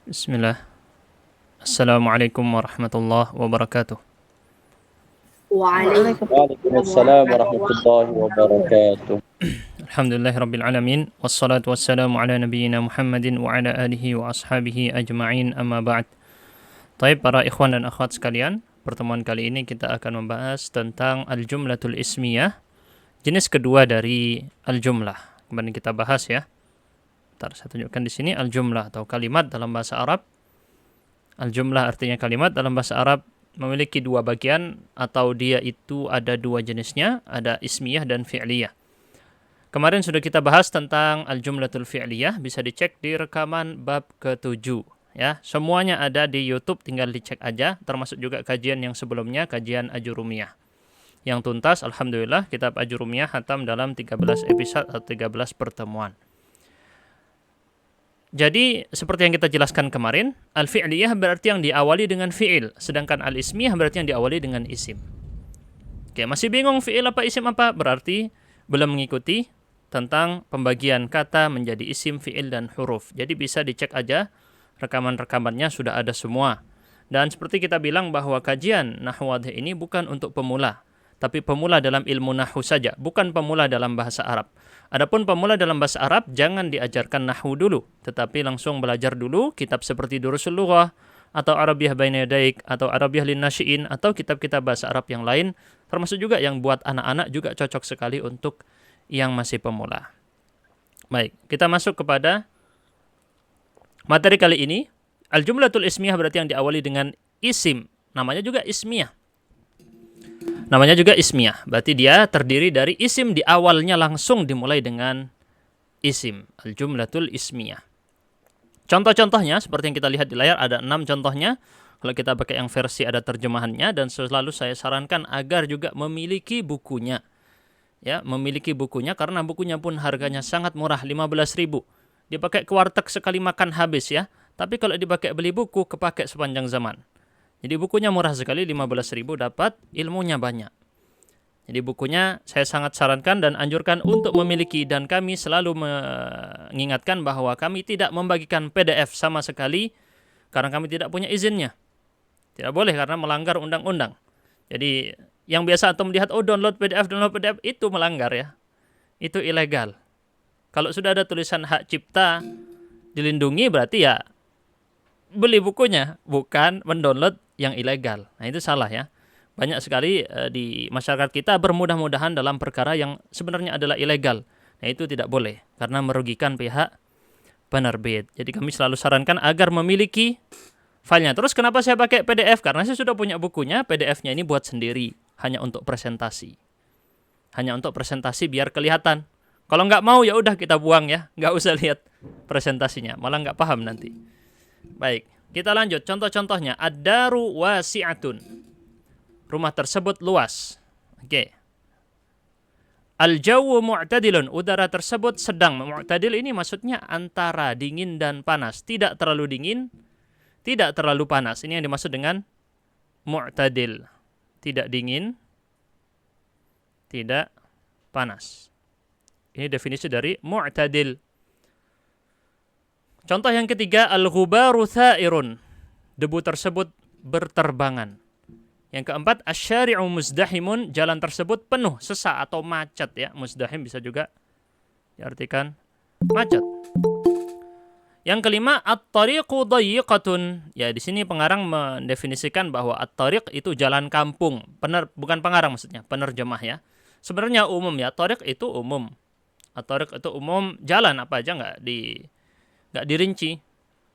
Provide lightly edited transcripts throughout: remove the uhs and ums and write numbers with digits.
Bismillah. Assalamualaikum warahmatullahi wabarakatuh. وعليكم Waalaikumsalam السلام ورحمة warahmatullahi wabarakatuh. Alhamdulillahirabbil alamin wassalatu wassalamu ala nabiyyina Muhammadin wa ala alihi wa ashabihi ajma'in amma ba'd. Baik para ikhwan dan akhwat sekalian, pertemuan kali ini kita akan membahas tentang al-jumlatul ismiyah, jenis kedua dari al-jumlah. Kemarin kita bahas ya. Ntar saya tunjukkan di sini al-jumlah atau kalimat dalam bahasa Arab. Al-jumlah artinya kalimat dalam bahasa Arab memiliki dua bagian atau dia itu ada dua jenisnya, ada ismiyah dan fi'liyah. Kemarin sudah kita bahas tentang al-jumlatul fi'liyah, bisa dicek di rekaman bab ke-7 ya. Semuanya ada di YouTube, tinggal dicek aja, termasuk juga kajian yang sebelumnya, kajian Ajurumiyah. Yang tuntas alhamdulillah kitab Ajurumiyah hatam dalam 13 episode atau 13 pertemuan. Jadi, seperti yang kita jelaskan kemarin, al-fi'liyah berarti yang diawali dengan fi'il, sedangkan al-ismiyah berarti yang diawali dengan isim. Oke, masih bingung fi'il apa isim apa? Berarti belum mengikuti tentang pembagian kata menjadi isim, fi'il, dan huruf. Jadi bisa dicek aja, rekaman-rekamannya sudah ada semua. Dan seperti kita bilang bahwa kajian Nahwu Wadhih ini bukan untuk pemula, tapi pemula dalam ilmu Nahwu saja, bukan pemula dalam bahasa Arab. Adapun pemula dalam bahasa Arab, jangan diajarkan Nahwu dulu, tetapi langsung belajar dulu kitab seperti Durusul Lughah, atau Arabiyah Baina Yadaik, atau Arabiyah Linnasyi'in, atau kitab-kitab bahasa Arab yang lain, termasuk juga yang buat anak-anak juga cocok sekali untuk yang masih pemula. Baik, kita masuk kepada materi kali ini. Al-jumlatul ismiyah berarti yang diawali dengan isim, namanya juga ismiyah. Namanya juga ismiyah, berarti dia terdiri dari isim di awalnya langsung dimulai dengan isim. Al-jumlatul ismiyah. Contoh-contohnya, seperti yang kita lihat di layar, ada 6 contohnya. Kalau kita pakai yang versi ada terjemahannya, dan selalu saya sarankan agar juga memiliki bukunya. Ya, memiliki bukunya, karena bukunya pun harganya sangat murah, 15.000. Dipakai ke warteg sekali makan habis ya. Tapi kalau dipakai beli buku, kepakai sepanjang zaman. Jadi bukunya murah sekali, 15.000, dapat ilmunya banyak. Jadi bukunya saya sangat sarankan dan anjurkan untuk memiliki, dan kami selalu mengingatkan bahwa kami tidak membagikan PDF sama sekali karena kami tidak punya izinnya. Tidak boleh karena melanggar undang-undang. Jadi yang biasa antum melihat, oh download PDF itu melanggar ya. Itu ilegal. Kalau sudah ada tulisan hak cipta dilindungi berarti ya beli bukunya, bukan mendownload yang ilegal. Nah itu salah ya. Banyak sekali di masyarakat kita bermudah-mudahan dalam perkara yang sebenarnya adalah ilegal. Nah itu tidak boleh, karena merugikan pihak penerbit. Jadi kami selalu sarankan agar memiliki filenya. Terus kenapa saya pakai PDF? Karena saya sudah punya bukunya, PDF-nya ini buat sendiri. Hanya untuk presentasi. Hanya untuk presentasi biar kelihatan. Kalau nggak mau ya udah kita buang ya. Nggak usah lihat presentasinya, malah nggak paham nanti. Baik, kita lanjut. Contoh-contohnya, ad-daru wasi'atun. Rumah tersebut luas. Oke. Al-jawu mu'tadilun. Udara tersebut sedang. Mu'tadil ini maksudnya antara dingin dan panas. Tidak terlalu dingin, tidak terlalu panas. Ini yang dimaksud dengan mu'tadil. Tidak dingin, tidak panas. Ini definisi dari mu'tadil. Contoh yang ketiga, al-ghubaru tha'irun. Debu tersebut berterbangan. Yang keempat, asy-syari'u muzdahimun. Jalan tersebut penuh, sesak atau macet ya. Muzdahim bisa juga diartikan macet. Yang kelima, at-tariqu dayyiqatun. Ya, di sini pengarang mendefinisikan bahwa at-tariq itu jalan kampung. Bukan pengarang maksudnya, penerjemah ya. Sebenarnya umum ya, tariq itu umum. At-tariq itu umum, jalan apa aja nggak dirinci.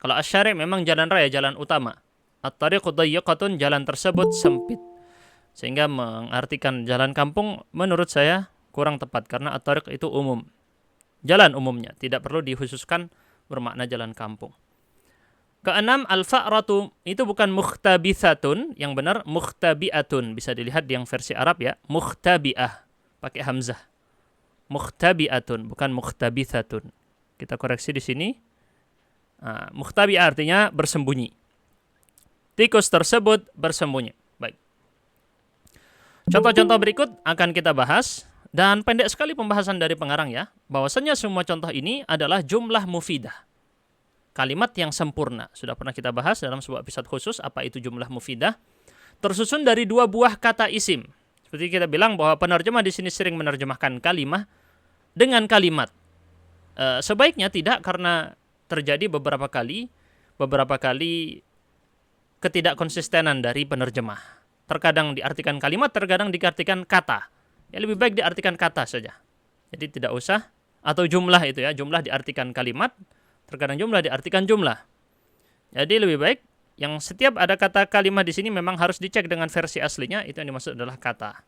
Kalau asy-syari' memang jalan raya, jalan utama. At-tariqu dayyiqatun, jalan tersebut sempit. Sehingga mengartikan jalan kampung menurut saya kurang tepat, karena at-tariq itu umum. Jalan umumnya, tidak perlu dikhususkan bermakna jalan kampung. Keenam, al-fa'ratu, itu bukan mukhtabithatun, yang benar mukhtabi'atun. Bisa dilihat di yang versi Arab ya, mukhtabi'ah, pakai hamzah. Mukhtabi'atun, bukan mukhtabithatun. Kita koreksi di sini. Mukhtabi'ah artinya bersembunyi. Tikus tersebut bersembunyi. Baik. Contoh-contoh berikut akan kita bahas. Dan pendek sekali pembahasan dari pengarang ya. Bahwasanya semua contoh ini adalah jumlah mufidah. kalimat yang sempurna. Sudah pernah kita bahas dalam sebuah episode khusus apa itu jumlah mufidah. Tersusun dari dua buah kata isim. Seperti kita bilang bahwa penerjemah di sini sering menerjemahkan kalimah dengan kalimat. Sebaiknya tidak, karena terjadi beberapa kali ketidakkonsistenan dari penerjemah. Terkadang diartikan kalimat, terkadang diartikan kata. Ya, lebih baik diartikan kata saja. Jadi tidak usah, atau jumlah itu ya, jumlah diartikan kalimat, terkadang jumlah diartikan jumlah. Jadi lebih baik yang setiap ada kata kalimat di sini memang harus dicek dengan versi aslinya, itu yang dimaksud adalah kata.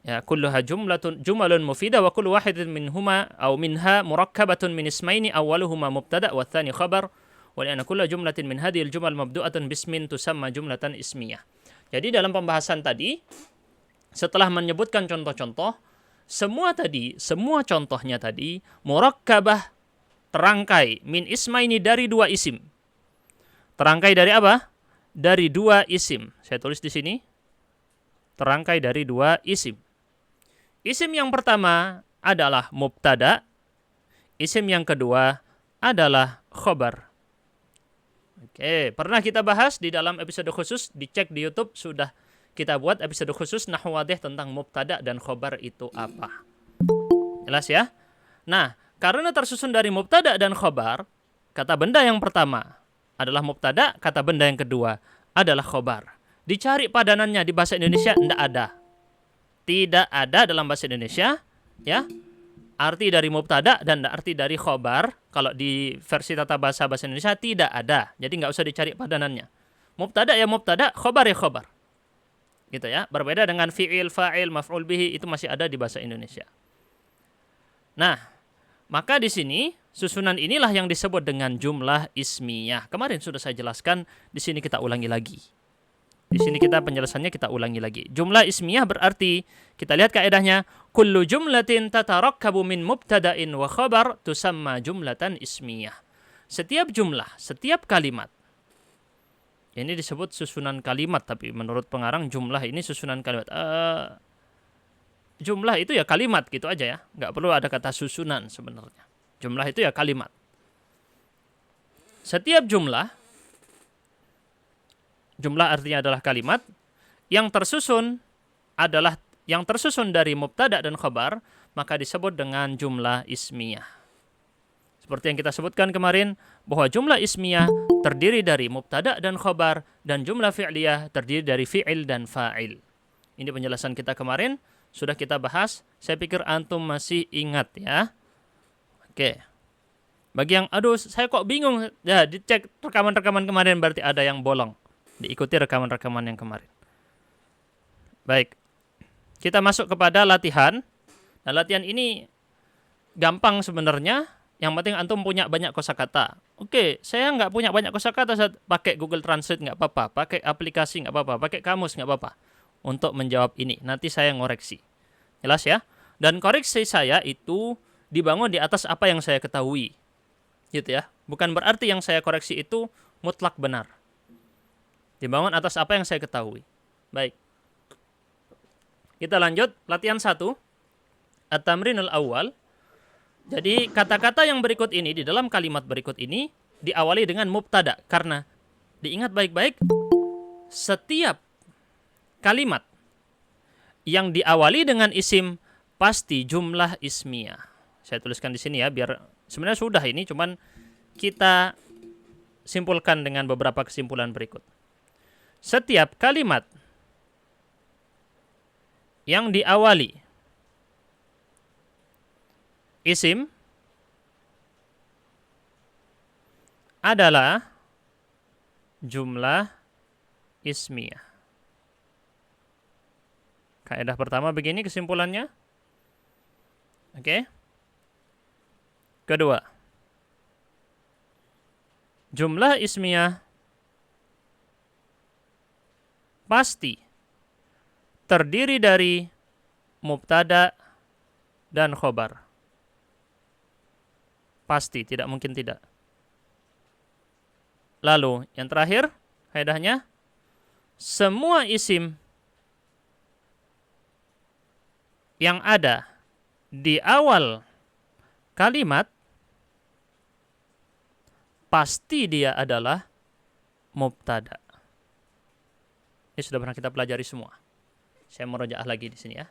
Ya, kulluha jumalun mufidah wa kullu wahidin minhuma aw minha murakkabatun min ismaini awwaluhuma mubtada wa tsani khabar wa li'anna kulla jumlatin min hadhil jumal mabdu'atun bismin tusamma jumlatan ismiyah. Jadi dalam pembahasan tadi setelah menyebutkan contoh-contoh, semua contohnya tadi murakkabah, terangkai, min ismaini, dari dua isim. Terangkai dari apa? Dari dua isim. Saya tulis di sini. Terangkai dari dua isim. Isim yang pertama adalah mubtada. Isim yang kedua adalah khobar. Oke, pernah kita bahas di dalam episode khusus, dicek di YouTube, sudah kita buat episode khusus Nahwu Wadih tentang mubtada dan khobar itu apa. Jelas ya? Nah, karena tersusun dari mubtada dan khobar, kata benda yang pertama adalah mubtada, kata benda yang kedua adalah khobar. Dicari padanannya di bahasa Indonesia, tidak ada. Tidak ada dalam bahasa Indonesia, ya. Arti dari mubtada dan arti dari khobar, kalau di versi tata bahasa Indonesia tidak ada. Jadi nggak usah dicari padanannya. Mubtada ya mubtada, khobar ya khobar. Gitu ya. Berbeda dengan fi'il, fa'il, maf'ul bihi, itu masih ada di bahasa Indonesia. Nah, maka di sini susunan inilah yang disebut dengan jumlah ismiyah. Kemarin sudah saya jelaskan, di sini kita ulangi lagi. Di sini kita penjelasannya kita ulangi lagi. Jumlah ismiyah berarti, kita lihat kaedahnya, kullu jumlatin tatarakkabu min mubtada'in wa khabar tusamma jumlatan ismiyah. Setiap jumlah, setiap kalimat. Ini disebut susunan kalimat, tapi menurut pengarang jumlah ini susunan kalimat. Jumlah itu ya kalimat gitu aja ya. Nggak perlu ada kata susunan sebenarnya. Jumlah itu ya kalimat. Setiap jumlah artinya adalah kalimat yang tersusun dari mubtada dan khabar, maka disebut dengan jumlah ismiyah. Seperti yang kita sebutkan kemarin, bahwa jumlah ismiyah terdiri dari mubtada dan khabar, dan jumlah fi'liyah terdiri dari fi'il dan fa'il. Ini penjelasan kita kemarin, sudah kita bahas. Saya pikir antum masih ingat ya. Oke. Bagi yang, aduh saya kok bingung, ya dicek rekaman-rekaman kemarin, berarti ada yang bolong. Diikuti rekaman-rekaman yang kemarin. Baik. Kita masuk kepada latihan. Nah, latihan ini gampang sebenarnya. Yang penting antum punya banyak kosakata. Oke, saya nggak punya banyak kosakata, saya pakai Google Translate nggak apa-apa, pakai aplikasi nggak apa-apa, pakai kamus nggak apa-apa untuk menjawab ini. Nanti saya ngoreksi. Jelas ya? Dan koreksi saya itu dibangun di atas apa yang saya ketahui. Gitu ya. Bukan berarti yang saya koreksi itu mutlak benar. Dibangun atas apa yang saya ketahui. Baik. Kita lanjut. Latihan 1. At-tamrinul awal. Jadi kata-kata yang berikut ini, di dalam kalimat berikut ini, diawali dengan mubtada. Karena, diingat baik-baik, setiap kalimat yang diawali dengan isim, pasti jumlah ismiyah. Saya tuliskan di sini ya, biar sebenarnya sudah ini, cuman kita simpulkan dengan beberapa kesimpulan berikut. Setiap kalimat yang diawali isim adalah jumlah ismiyah. Kaidah pertama begini kesimpulannya. Oke. Kedua, jumlah ismiyah pasti terdiri dari mubtada dan khobar. Pasti, tidak mungkin tidak. Lalu, yang terakhir, kaidahnya, semua isim yang ada di awal kalimat pasti dia adalah mubtada. Ini sudah pernah kita pelajari semua. Saya merojaah lagi di sini ya.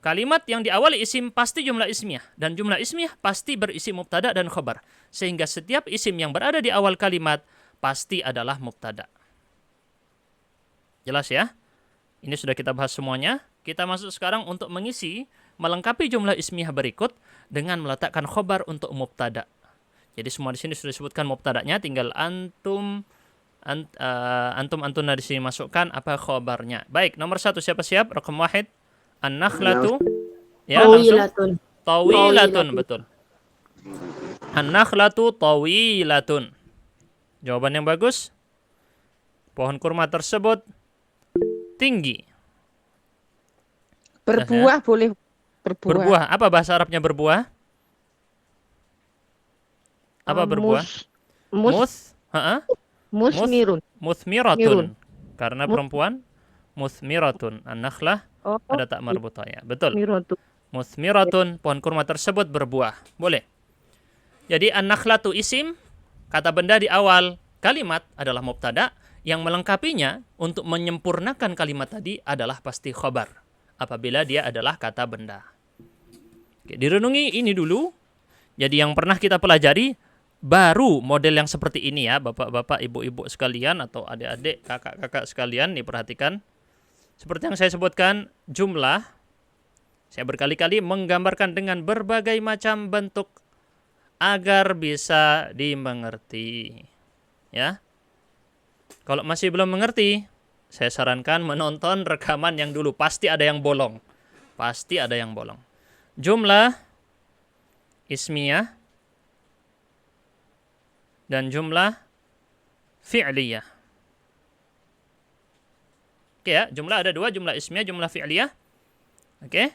Kalimat yang diawali isim pasti jumlah ismiyah. Dan jumlah ismiyah pasti berisi mubtada dan khobar. Sehingga setiap isim yang berada di awal kalimat pasti adalah mubtada. Jelas ya? Ini sudah kita bahas semuanya. Kita masuk sekarang untuk mengisi, melengkapi jumlah ismiyah berikut dengan meletakkan khobar untuk mubtada. Jadi semua di sini sudah disebutkan mubtadanya, tinggal antum antuna di sini masukkan apa khobarnya. Baik, nomor 1 siapa siap? Raqam 1. An-nakhlatu. Ya, langsung. Tawilatun, betul. An-nakhlatu tawilatun. Jawaban yang bagus. Pohon kurma tersebut tinggi. Berbuah boleh berbuah. Berbuah. Apa bahasa Arabnya berbuah? Apa berbuah? Musmirun. Muthmiratun. Karena perempuan muthmiratun. An-nakhlah ada tak marbutah ya. Betul. Muthmiratun, pohon kurma tersebut berbuah. Boleh. Jadi an-nakhlatu isim, kata benda di awal kalimat adalah mubtada, yang melengkapinya untuk menyempurnakan kalimat tadi adalah pasti khobar apabila dia adalah kata benda. Oke, direnungi ini dulu. Jadi yang pernah kita pelajari baru model yang seperti ini ya, bapak-bapak, ibu-ibu sekalian atau adik-adik, kakak-kakak sekalian, diperhatikan. Seperti yang saya sebutkan, jumlah saya berkali-kali menggambarkan dengan berbagai macam bentuk agar bisa dimengerti. Ya. Kalau masih belum mengerti, saya sarankan menonton rekaman yang dulu, pasti ada yang bolong. Pasti ada yang bolong. Jumlah ismiyah dan jumlah fi'liyah. Oke ya, jumlah ada 2, jumlah ismiyah, jumlah fi'liyah. Oke.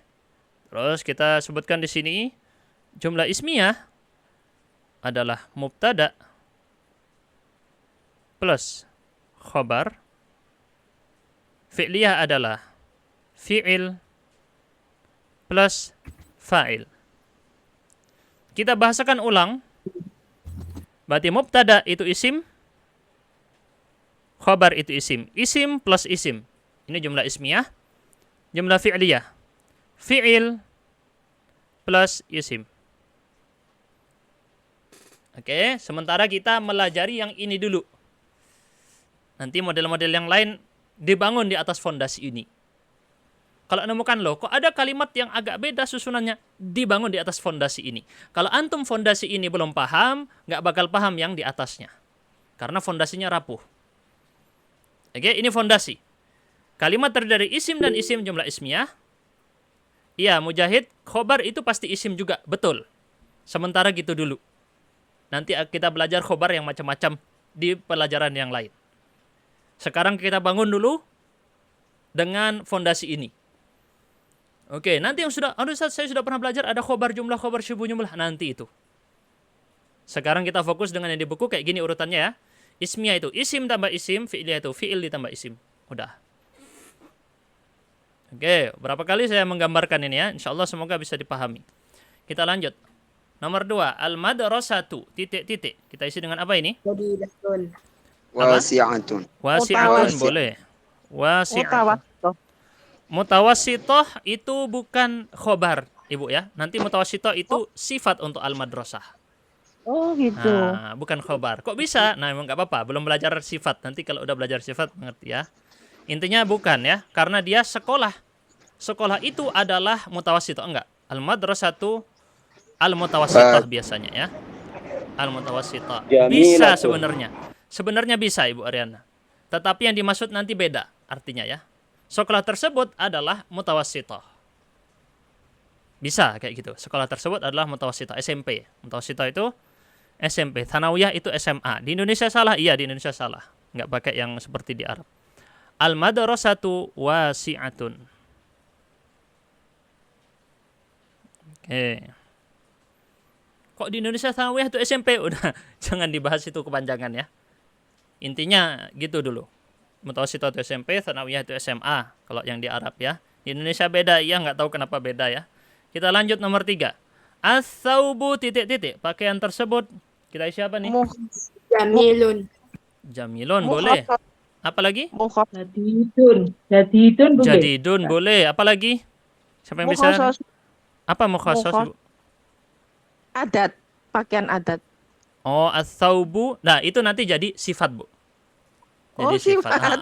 Terus kita sebutkan di sini jumlah ismiyah adalah mubtada plus khobar. Fi'liyah adalah fi'il plus fa'il. Kita bahasakan ulang. Berarti mubtada itu isim, khobar itu isim. Isim plus isim. Ini jumlah ismiyah. Jumlah fi'liyah. Fi'il plus isim. Oke, sementara kita melajari yang ini dulu. Nanti model-model yang lain dibangun di atas fondasi ini. Kalau nemukan loh, kok ada kalimat yang agak beda susunannya, dibangun di atas fondasi ini. Kalau antum fondasi ini belum paham, nggak bakal paham yang di atasnya. Karena fondasinya rapuh. Oke, ini fondasi. Kalimat terdiri dari isim dan isim jumlah ismiyah. Iya, Mujahid, khobar itu pasti isim juga, betul. Sementara gitu dulu. Nanti kita belajar khobar yang macam-macam di pelajaran yang lain. Sekarang kita bangun dulu dengan fondasi ini. Oke, nanti yang sudah, Ustaz, saya sudah pernah belajar ada khobar syubuh jumlah, nanti itu. Sekarang kita fokus dengan yang di buku kayak gini urutannya ya. Ismiyah itu isim tambah isim, fi'liyah itu fi'il ditambah isim. Udah. Oke, berapa kali saya menggambarkan ini ya. Insyaallah semoga bisa dipahami. Kita lanjut. Nomor 2, al-madrasatu titik-titik. Kita isi dengan apa ini? Wasi'atun. Wasi'atun boleh. Wasi'atun. Mutawassithah itu bukan khobar, Ibu ya. Nanti mutawassithah itu sifat untuk al-madrasah. Oh gitu. Nah, bukan khobar. Kok bisa? Nah, emang nggak apa-apa. Belum belajar sifat. Nanti kalau udah belajar sifat mengerti ya. Intinya bukan ya, karena dia sekolah. Sekolah itu adalah mutawassithah, enggak. Al-madrasatu al-mutawassithah biasanya ya. Al-mutawassithah. Bisa sebenarnya. Sebenarnya bisa Ibu Ariana. Tetapi yang dimaksud nanti beda artinya ya. Sekolah tersebut adalah mutawassithah. Bisa kayak gitu. Sekolah tersebut adalah mutawassithah, SMP. Mutawassithah itu SMP. Thanawiyah itu SMA. Di Indonesia salah? Iya, di Indonesia salah. Enggak pakai yang seperti di Arab. Al-madrasatu wasi'atun. Oke. Kok di Indonesia thanawiyah itu SMP? Udah, jangan dibahas itu kepanjangan ya. Intinya gitu dulu. Mutawassithah itu SMP, thanawiyah itu SMA. Kalau yang di Arab ya. Di Indonesia beda, ya nggak tahu kenapa beda ya. Kita lanjut nomor 3. As-thawbu titik-titik. Pakaian tersebut Kita isi apa nih? Jamilun. Jamilun boleh. Apa lagi? Jadidun boleh. Jadidun boleh. Apa lagi? Siapa yang bisa? Mukhassas Apa mukhassas, Bu? adat, pakaian adat. Oh, ats-tsaubu. Nah, itu nanti jadi sifat, Bu. Jadi sifat.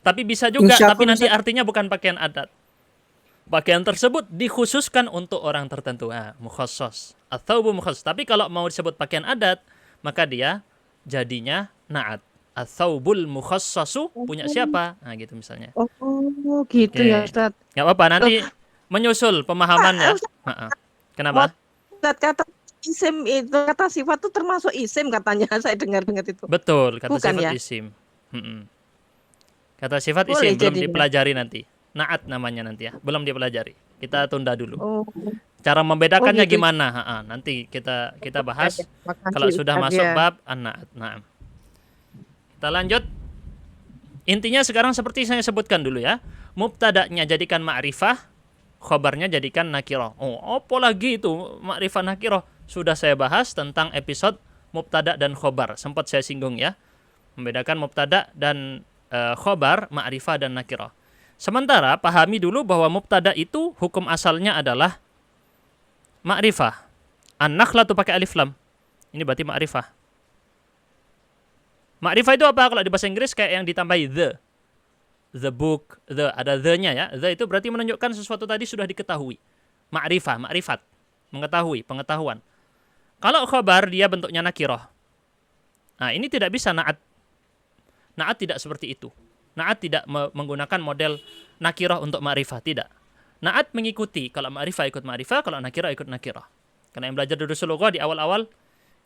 Tapi bisa juga, tapi nanti artinya bukan pakaian adat. Pakaian tersebut dikhususkan untuk orang tertentu. Mukhassas. Ats-tsaubu mukhassas. Tapi kalau mau disebut pakaian adat, maka dia jadinya na'at. Ats-tsaubul mukhassasu punya siapa? Nah, gitu misalnya. Oh, gitu Oke. ya, Ustaz. Nggak apa-apa, nanti menyusul pemahamannya. Kenapa? Ustaz, kata isim itu, kata sifat itu termasuk isim katanya. Saya dengar-dengar itu. Betul, kata Bukan sifat ya? isim. Kata sifat Boleh isim belum jadinya. dipelajari nanti. Naat namanya nanti ya, belum dipelajari. Kita tunda dulu. Oh, Cara membedakannya gitu. gimana? nanti kita bahas Makasih, kalau sudah Ustaz, masuk ya. bab an-naat. Nah. Kita lanjut. Intinya sekarang seperti saya sebutkan dulu ya. Mubtada'nya jadikan ma'rifah, khobarnya jadikan nakirah. Oh, apa lagi itu ma'rifah nakirah? Sudah saya bahas tentang episode mubtada' dan khobar. Sempat saya singgung ya. Membedakan mubtada' dan khobar, ma'rifah dan nakirah. Sementara pahami dulu bahwa mubtada' itu hukum asalnya adalah ma'rifah. An-nakhlatu pakai alif lam. Ini berarti ma'rifah. Ma'rifah itu apa? Kalau di bahasa Inggris kayak yang ditambahi the. The book, ada the-nya ya. The itu berarti menunjukkan sesuatu tadi sudah diketahui. Ma'rifah, ma'rifat. Mengetahui, pengetahuan. Kalau khobar dia bentuknya nakirah. Nah, ini tidak bisa na'at. Na'at tidak seperti itu. Na'at tidak menggunakan model nakirah untuk ma'rifah, tidak. Na'at mengikuti. Kalau ma'rifah ikut ma'rifah, kalau nakirah ikut nakirah. Karena yang belajar durusul lughah di awal-awal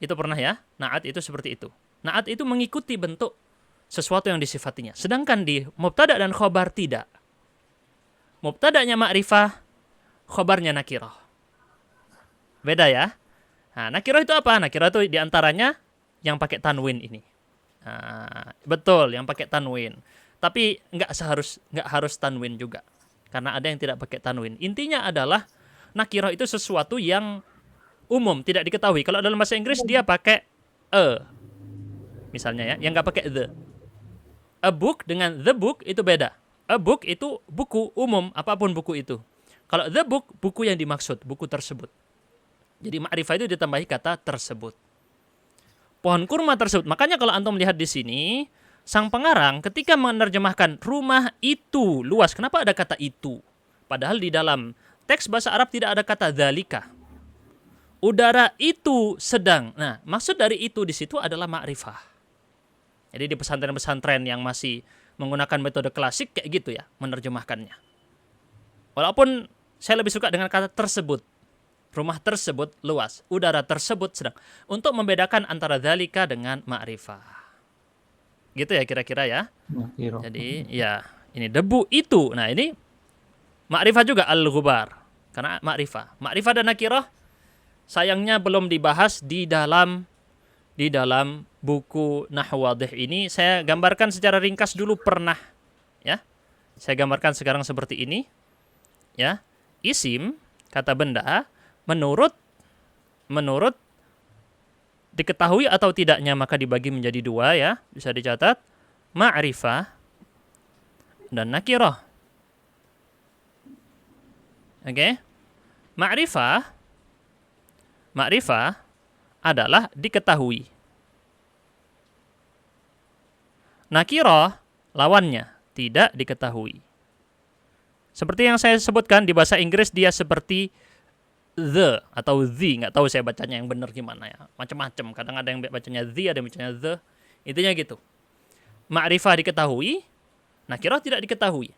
itu pernah ya. Na'at itu seperti itu. Na'at itu mengikuti bentuk sesuatu yang disifatinya. Sedangkan di mubtada' dan khobar tidak. Mubtada'nya ma'rifah, khobarnya nakirah. Beda ya. Nah, nakirah itu apa? Nakirah itu diantaranya yang pakai tanwin ini. Betul, yang pakai tanwin. Tapi nggak harus tanwin juga. Karena ada yang tidak pakai tanwin. Intinya adalah nakirah itu sesuatu yang umum, tidak diketahui. Kalau dalam bahasa Inggris dia pakai misalnya ya, yang nggak pakai the. A book dengan the book itu beda. A book itu buku umum, apapun buku itu. Kalau the book, buku yang dimaksud, buku tersebut. Jadi ma'rifah itu ditambahi kata tersebut. Pohon kurma tersebut. Makanya kalau antum lihat di sini, sang pengarang ketika menerjemahkan rumah itu luas. Kenapa ada kata itu? Padahal di dalam teks bahasa Arab tidak ada kata dzalika. Udara itu sedang. Nah, maksud dari itu di situ adalah ma'rifah. Jadi di pesantren-pesantren yang masih menggunakan metode klasik kayak gitu ya, menerjemahkannya. Walaupun saya lebih suka dengan kata tersebut. Rumah tersebut luas, udara tersebut sedang. Untuk membedakan antara dzalika dengan ma'rifah. Gitu ya kira-kira ya. Jadi ya, ini debu itu. Nah, ini ma'rifah juga al-ghubar. Karena ma'rifah. Ma'rifah dan nakirah sayangnya belum dibahas di dalam buku Nahwu Wadhih ini. Saya gambarkan secara ringkas dulu pernah ya. Saya gambarkan sekarang seperti ini. Ya. Isim kata benda menurut diketahui atau tidaknya maka dibagi menjadi dua ya. Bisa dicatat. Ma'rifah dan nakirah. Oke. Ma'rifah adalah diketahui. Nakirah lawannya tidak diketahui. Seperti yang saya sebutkan di bahasa Inggris dia seperti the atau the, nggak tahu saya bacanya yang benar gimana ya. Macam-macam. Kadang ada yang bacanya the, ada yang bacanya the. Intinya gitu. Ma'rifah diketahui, nakirah tidak diketahui.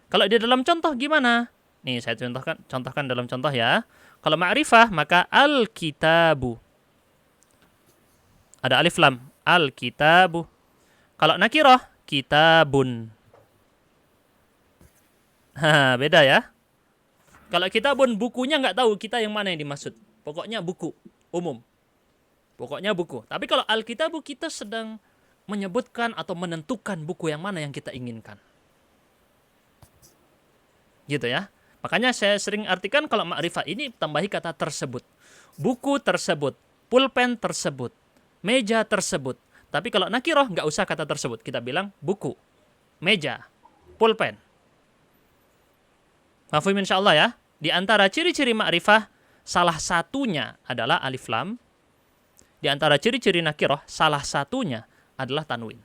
Kalau di dalam contoh gimana? Nih saya contohkan dalam contoh ya. Kalau ma'rifah maka al-kitabu. Ada alif lam, al-kitabu. Kalau nakirah, kitabun. Beda ya. Kalau kitabun bukunya nggak tahu kita yang mana yang dimaksud. Pokoknya buku, umum. Pokoknya buku. Tapi kalau al-kitabu kita sedang menyebutkan atau menentukan buku yang mana yang kita inginkan. Gitu ya. Makanya saya sering artikan kalau ma'rifah ini tambahi kata tersebut. Buku tersebut, pulpen tersebut, meja tersebut. Tapi kalau nakiroh nggak usah kata tersebut. Kita bilang buku, meja, pulpen. Mafhum insyaallah ya. Di antara ciri-ciri ma'rifah, salah satunya adalah alif lam. Di antara ciri-ciri nakiroh, salah satunya adalah tanwin.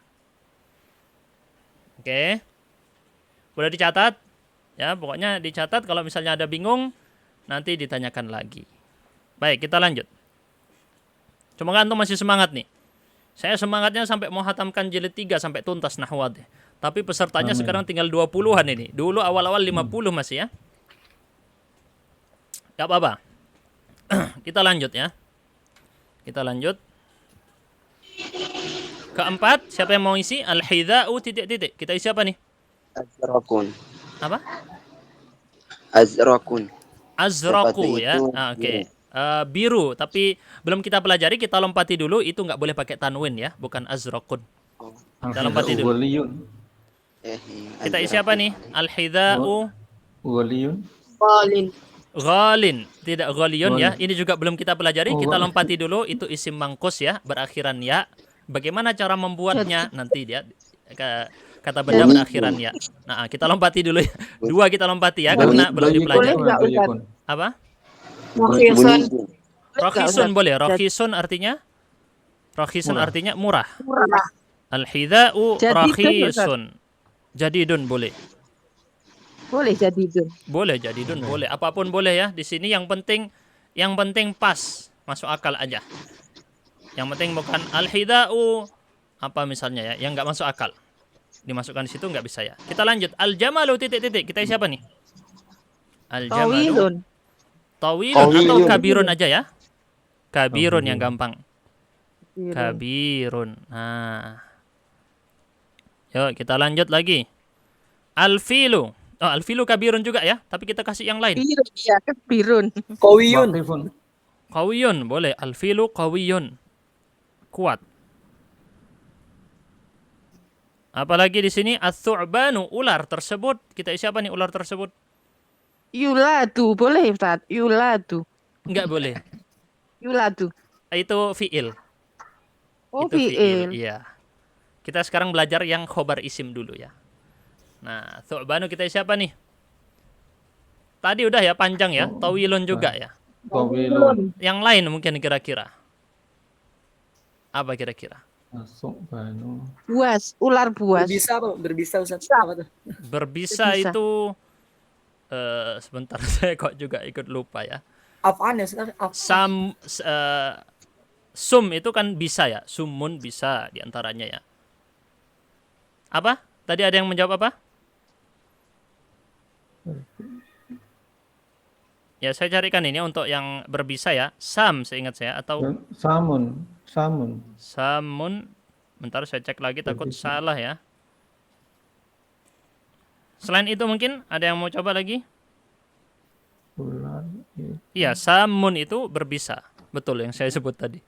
Oke. Boleh dicatat? Ya, pokoknya dicatat. Kalau misalnya ada bingung, nanti ditanyakan lagi. Baik, kita lanjut. Semoga antum masih semangat nih. Saya semangatnya sampai mau hatamkan jilid 3 sampai tuntas nahwad. Tapi pesertanya Amin. sekarang tinggal 20-an ini. Dulu awal-awal 50 masih ya. Gak apa-apa. Kita lanjut ya. Kita lanjut. Keempat, siapa yang mau isi? Al-hidha'u titik-titik. Kita isi apa nih? Azrakun. Apa? Azrakun. Azraku Sepatu ya. itu Oke. Biru, tapi belum kita pelajari, kita lompati dulu. Itu nggak boleh pakai tanwin ya, bukan azrakun. Kita lompati dulu. Waliyun. Kita isi apa nih? Al-hidha'u Waliyun. Polin. ghalin, tidak ghaliyun ya. Ghalin. Ini juga belum kita pelajari, Oh, kita ghalin. lompati dulu. Itu isim mangkus ya, berakhiran ya. Bagaimana cara membuatnya nanti dia kata benda berakhiran ya. Nah, kita lompati dulu ya. Dua kita lompati ya, karena belum dipelajari. Boleh nggak, Ustaz? Apa? Rakhisun. Rakhisun Ustaz. boleh. Rakhisun artinya? Rakhisun Murah. artinya murah. Murah. Al-hidha'u Jadidun, rakhisun. Jadidun boleh. Boleh jadi itu. Boleh jadidun boleh. Apapun boleh ya. Di sini yang penting pas, masuk akal aja. Yang penting bukan al-hidha'u apa misalnya ya, yang nggak masuk akal. Dimasukkan di situ nggak bisa ya. Kita lanjut. Al-jamalu titik-titik. Kita siapa nih? Al-jamalu Tawilun. tawilun atau Tawilun. kabirun aja ya. Kabirun yang Kabirun. gampang. Kabirun. Nah. Yuk kita lanjut lagi. Al-filu. Oh, al-filu kabirun juga ya, tapi kita kasih yang lain. Birun, iya kan birun. Kawiyun. Waqifun. Qawiyun boleh. Al-filu qawiyun. Kuat. Apalagi di sini as-su'banu, ular tersebut. Kita isi apa nih ular tersebut? Yuladu, boleh Ustaz? Yuladu. Enggak boleh. Yuladu. Itu fi'il. Oh, Itu fi'il. Iya. Kita sekarang belajar yang khobar isim dulu ya. Nah, thu'banu kita isi apa nih? Tadi udah ya panjang ya, tawilun juga ya. Tawilun. Yang lain mungkin kira-kira. Apa kira-kira? Masuk banu. Buas, ular buas. Berbisa apa? Berbisa Ustaz. Bisa. Apa tuh? Berbisa Berbisa. itu sebentar saya kok juga ikut lupa ya. Apaan ya Ustaz? Sum itu kan bisa ya, sumun bisa diantaranya ya. Apa? Tadi ada yang menjawab apa? Ya saya carikan ini untuk yang berbisa ya. Sam seingat saya atau Samun. Samun. samun. Bentar saya cek lagi takut Berbisa. salah ya. Selain itu mungkin ada yang mau coba lagi? Ular. Iya, samun itu berbisa. Betul yang saya sebut tadi.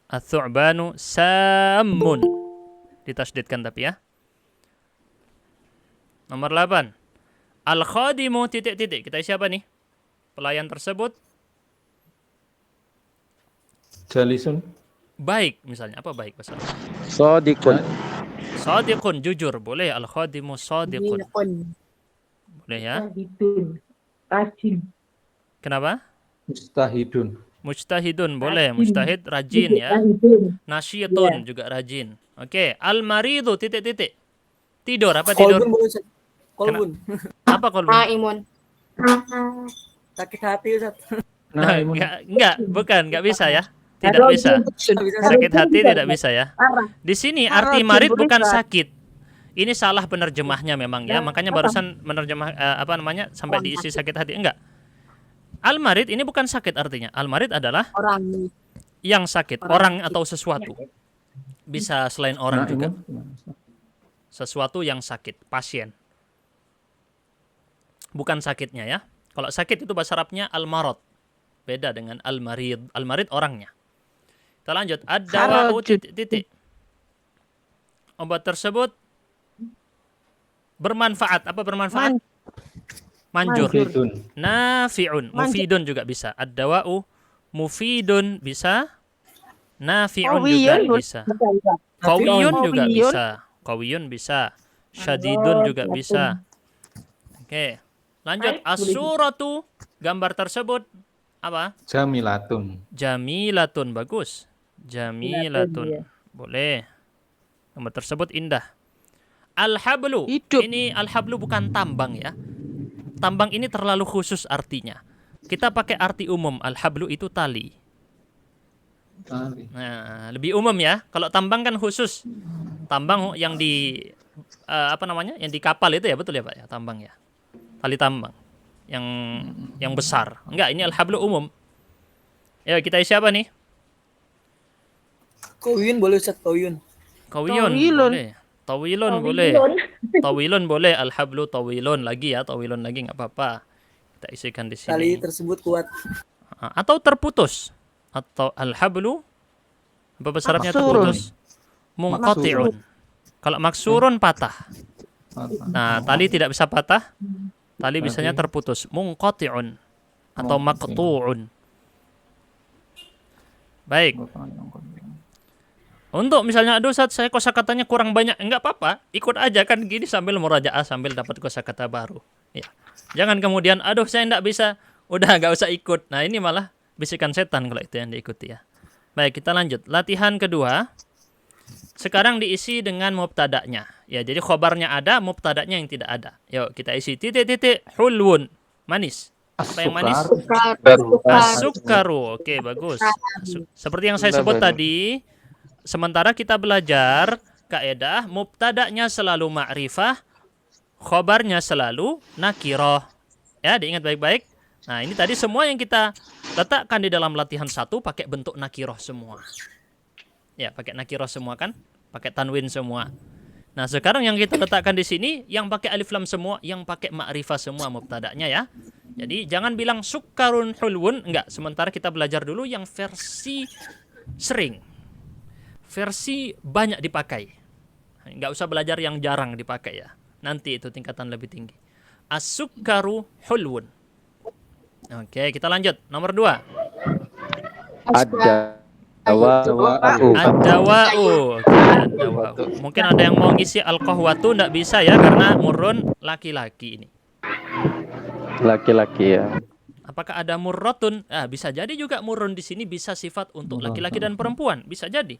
Ats-thu'banu samun. Ditasdidkan tapi ya. Nomor 8. Al-khadimu titik-titik. Kita siapa nih? Pelayan tersebut Jalisun. baik misalnya. Apa baik bahasa Arab? Sadiqun. Shadiqun, jujur. Boleh al-khadimu shadiqun. Boleh ya. Rajin. Kenapa? Mustahidun. Mujtahidun, boleh. Mujtahid, rajin ya. Nasyitun juga rajin. Oke, al-maridu titik-titik. Tidur, apa tidur? Kolbun boleh Ustaz. Kolbun. Apa kolbun? Aimun. Sakit hati Ustaz. Nah, imun. Nggak bisa ya. Tidak bisa. Sakit hati tidak bisa ya. Di sini arti Rajin, marid boleh, bukan Ustaz. sakit. Ini salah penerjemahnya memang ya. Makanya barusan menerjemah apa namanya sampai diisi sakit hati enggak. Al-marid ini bukan sakit artinya. Al-marid adalah Orang. yang sakit, orang atau sesuatu. Bisa selain orang Nah, juga. imun. Sesuatu yang sakit, pasien. Bukan sakitnya ya. Kalau sakit itu bahasa Arabnya al-marad. Beda dengan al-marid. Al-marid orangnya. Kita lanjut. Ad-dawa'u titik. Obat tersebut bermanfaat. Apa bermanfaat? Manjur. Mufidun. Nafi'un. Mufidun juga bisa. Ad-dawa'u mufidun bisa. Nafi'un juga Qawiyun bisa. Qawiyun juga bisa. Qawiyun bisa. Syadidun juga bisa. Oke. Lanjut. As-suratu, gambar tersebut apa? Jamilatun. Jamilatun, bagus. Jamilatun. Boleh. Gambar tersebut indah. Al-hablu. Hidup. Ini al-hablu bukan tambang ya. Tambang ini terlalu khusus artinya. Kita pakai arti umum. Al-hablu itu tali. Tali. Nah, lebih umum ya. Kalau tambang kan khusus. Tambang yang di apa namanya? Yang di kapal itu ya, betul ya, Pak ya, tambang ya. Tali tambang yang besar. Enggak, ini al-hablu umum. Ya, kita isi apa nih? Kawiyun boleh Ustaz, kawiyun. Kawiyun Tawilun. boleh. Tawilun boleh. Tawilun boleh. Al-hablu tawilun lagi ya. Tawilun lagi nggak apa-apa. Kita isikan di Tali sini. tersebut kuat. Atau terputus. Atau al-hablu apa bahasa Arabnya Maksurun. terputus? Munqati'un. Kalau maksurun patah. Nah, tali tidak bisa patah. Tali bisanya terputus. Munqati'un atau maqtu'un. Baik. Untuk misalnya, aduh Ustaz, saya kosakatanya kurang banyak, enggak apa-apa, ikut aja kan gini sambil murajaah sambil dapat kosakata baru. Ya. Jangan kemudian, aduh saya enggak bisa, udah enggak usah ikut. Nah, ini malah bisikan setan kalau itu yang diikuti ya. Baik, kita lanjut. Latihan kedua. Sekarang diisi dengan mubtada'nya. Ya, jadi khobarnya ada, mubtada'nya yang tidak ada. Yuk, kita isi titik-titik hulwun. Manis. Apa yang manis? As-sukkaru. Oke, bagus. Seperti yang saya sebut tadi, sementara kita belajar kaidah mubtada'nya selalu ma'rifah, khobarnya selalu nakirah. Ya, diingat baik-baik. Nah, ini tadi semua yang kita letakkan di dalam latihan 1 pakai bentuk nakirah semua. Ya, pakai nakirah semua kan? Pakai tanwin semua. Nah, sekarang yang kita letakkan di sini yang pakai alif lam semua, yang pakai ma'rifah semua mubtada'nya ya. Jadi jangan bilang sukkarun hulwun, enggak. Sementara kita belajar dulu yang versi sering. Versi banyak dipakai. Enggak usah belajar yang jarang dipakai ya. Nanti itu tingkatan lebih tinggi. As-sukkaru hulwun. Oke, kita lanjut. Nomor 2. Ad-dawa'u. Ad-dawa'u. Oke, ad-dawa'u. Mungkin ada yang mau ngisi al-qahwatu, enggak bisa ya karena murrun laki-laki ini. Laki-laki ya. Apakah ada murratun? Bisa jadi juga murrun di sini bisa sifat untuk laki-laki dan perempuan, bisa jadi.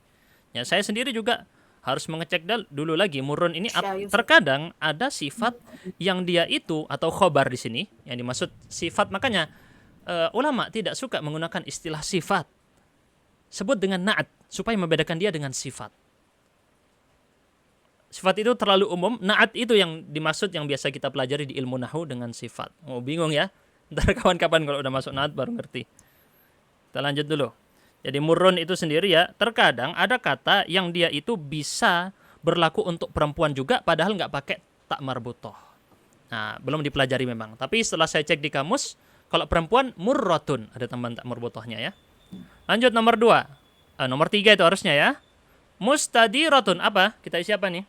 Ya, saya sendiri juga harus mengecek dulu lagi murrun ini terkadang ada sifat yang dia itu atau khobar di sini yang dimaksud sifat, makanya ulama tidak suka menggunakan istilah sifat. Sebut dengan na'at supaya membedakan dia dengan sifat. Sifat itu terlalu umum, na'at itu yang dimaksud yang biasa kita pelajari di ilmu nahwu dengan sifat. Oh, bingung ya? Ntar kawan-kawan kalau udah masuk na'at baru ngerti. Kita lanjut dulu. Jadi murrun itu sendiri ya, terkadang ada kata yang dia itu bisa berlaku untuk perempuan juga padahal nggak pakai tak marbutoh. Nah, belum dipelajari memang. Tapi setelah saya cek di kamus, kalau perempuan murratun, ada tambahan tak marbutohnya ya. Lanjut nomor 2. Nomor 3 itu harusnya ya. Mustadiratun apa? Kita isi apa nih?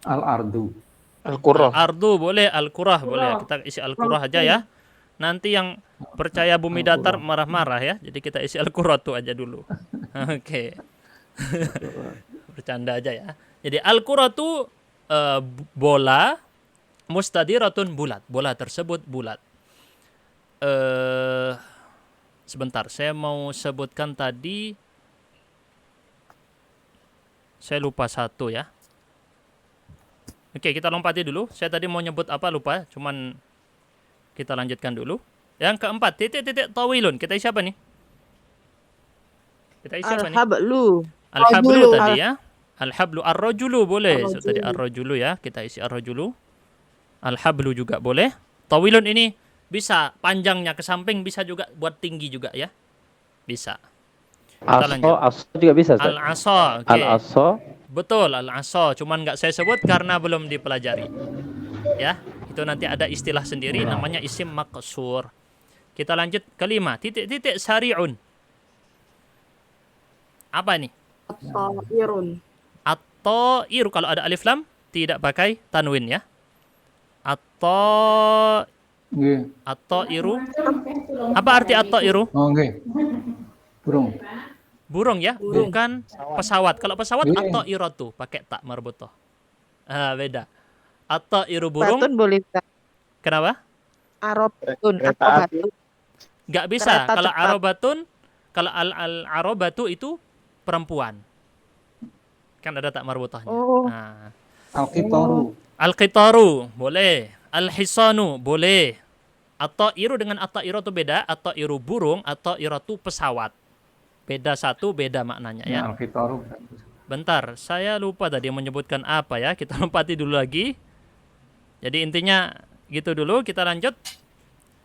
Al-ardu. Al-Qurrah. Ardu boleh, al-qurah boleh. Kita isi al-qurah aja ya. Nanti yang percaya bumi datar marah-marah ya. Jadi kita isi al-quratu aja dulu. Oke. Bercanda aja ya. Jadi al-quratu bola, mustadiratun bulat. Bola tersebut bulat. Sebentar, saya mau sebutkan tadi. Saya lupa satu ya. Oke, kita lompati dulu. Saya tadi mau nyebut apa lupa, cuman kita lanjutkan dulu. Yang keempat, titik-titik tawilun. Kita isi apa nih? Kita isi apa nih? Al-hablu. Al-hablu tadi ya. Al-hablu, ar-rajulu boleh. So, tadi ar-rajulu ya. Kita isi ar-rajulu. Al-hablu juga boleh. Tawilun ini bisa panjangnya ke samping, bisa juga buat tinggi juga ya. Bisa. Aso juga bisa. Al-asa. Okay. Al-aso. Betul, al-asa. Cuman nggak saya sebut karena belum dipelajari. Ya, itu nanti ada istilah sendiri namanya isim maqsur. Kita lanjut kelima, titik-titik sari'un. Apa ini? At-ta'iru. Kalau ada alif lam tidak pakai tanwin ya. Nggih. At-ta'iru. Apa arti at-ta'iru? Oh, nggih. Burung. Burung ya, Burung. bukan pesawat. Kalau pesawat Iya. at-ta'iratu pakai tak marbutoh. Beda. At-ta'iru burung. Batun boleh tak? Kenapa? Arobatun. Kereta Apa api. batu? Nggak bisa. Kereta Kalau cepat. arobatun, kalau al-arobatu itu perempuan. Kan ada tak marbutohnya. Oh. Nah. Al-Qitaru. Al-qitaru boleh. Al-hisanu boleh. At-ta'iru dengan at-ta'iru itu beda. At-ta'iru burung, at-ta'iratu pesawat. Beda satu, beda maknanya ya. Al-Qitaru. Bentar, saya lupa tadi menyebutkan apa ya. Kita lompati dulu lagi. Jadi intinya gitu dulu, kita lanjut.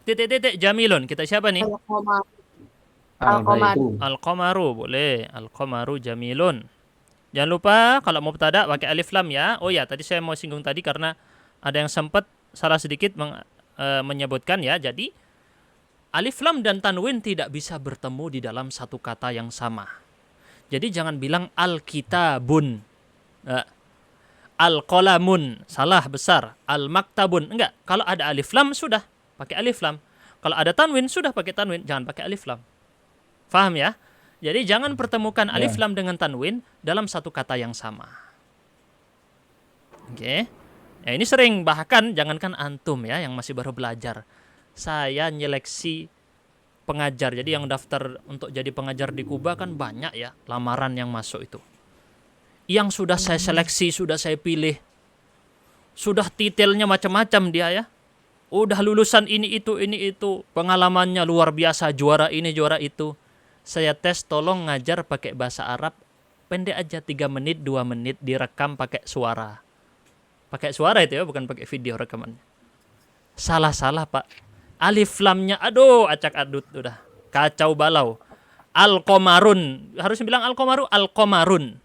Titik-titik jamilun. Kita siapa nih? Al-Baitu. Al-qamaru boleh. Al-qamaru jamilun. Jangan lupa kalau mubtada pakai alif lam ya. Oh ya, tadi saya mau singgung tadi karena ada yang sempat salah sedikit menyebutkan ya. Jadi alif lam dan tanwin tidak bisa bertemu di dalam satu kata yang sama. Jadi jangan bilang al-kitabun. Al-qalamun, salah besar. Al-maktabun, enggak. Kalau ada alif lam sudah pakai alif lam. Kalau ada tanwin sudah pakai tanwin, jangan pakai alif lam. Faham ya? Jadi jangan pertemukan alif lam dengan tanwin dalam satu kata yang sama. Oke. Ya, ini sering, bahkan jangankan antum ya yang masih baru belajar. Saya nyeleksi pengajar. Jadi yang daftar untuk jadi pengajar di Kuba kan banyak ya lamaran yang masuk itu. Yang sudah saya seleksi, sudah saya pilih. Sudah detailnya macam-macam dia ya. Udah lulusan ini itu. Pengalamannya luar biasa, juara ini, juara itu. Saya tes, tolong ngajar pakai bahasa Arab. Pendek aja, 3 menit, 2 menit, direkam pakai suara. Pakai suara itu ya, bukan pakai video rekamannya. Salah-salah Pak. Alif lamnya, aduh, acak adut, udah. Kacau balau. Al-Qomarun. Harus bilang Al-Qomaru, Al-Qomarun.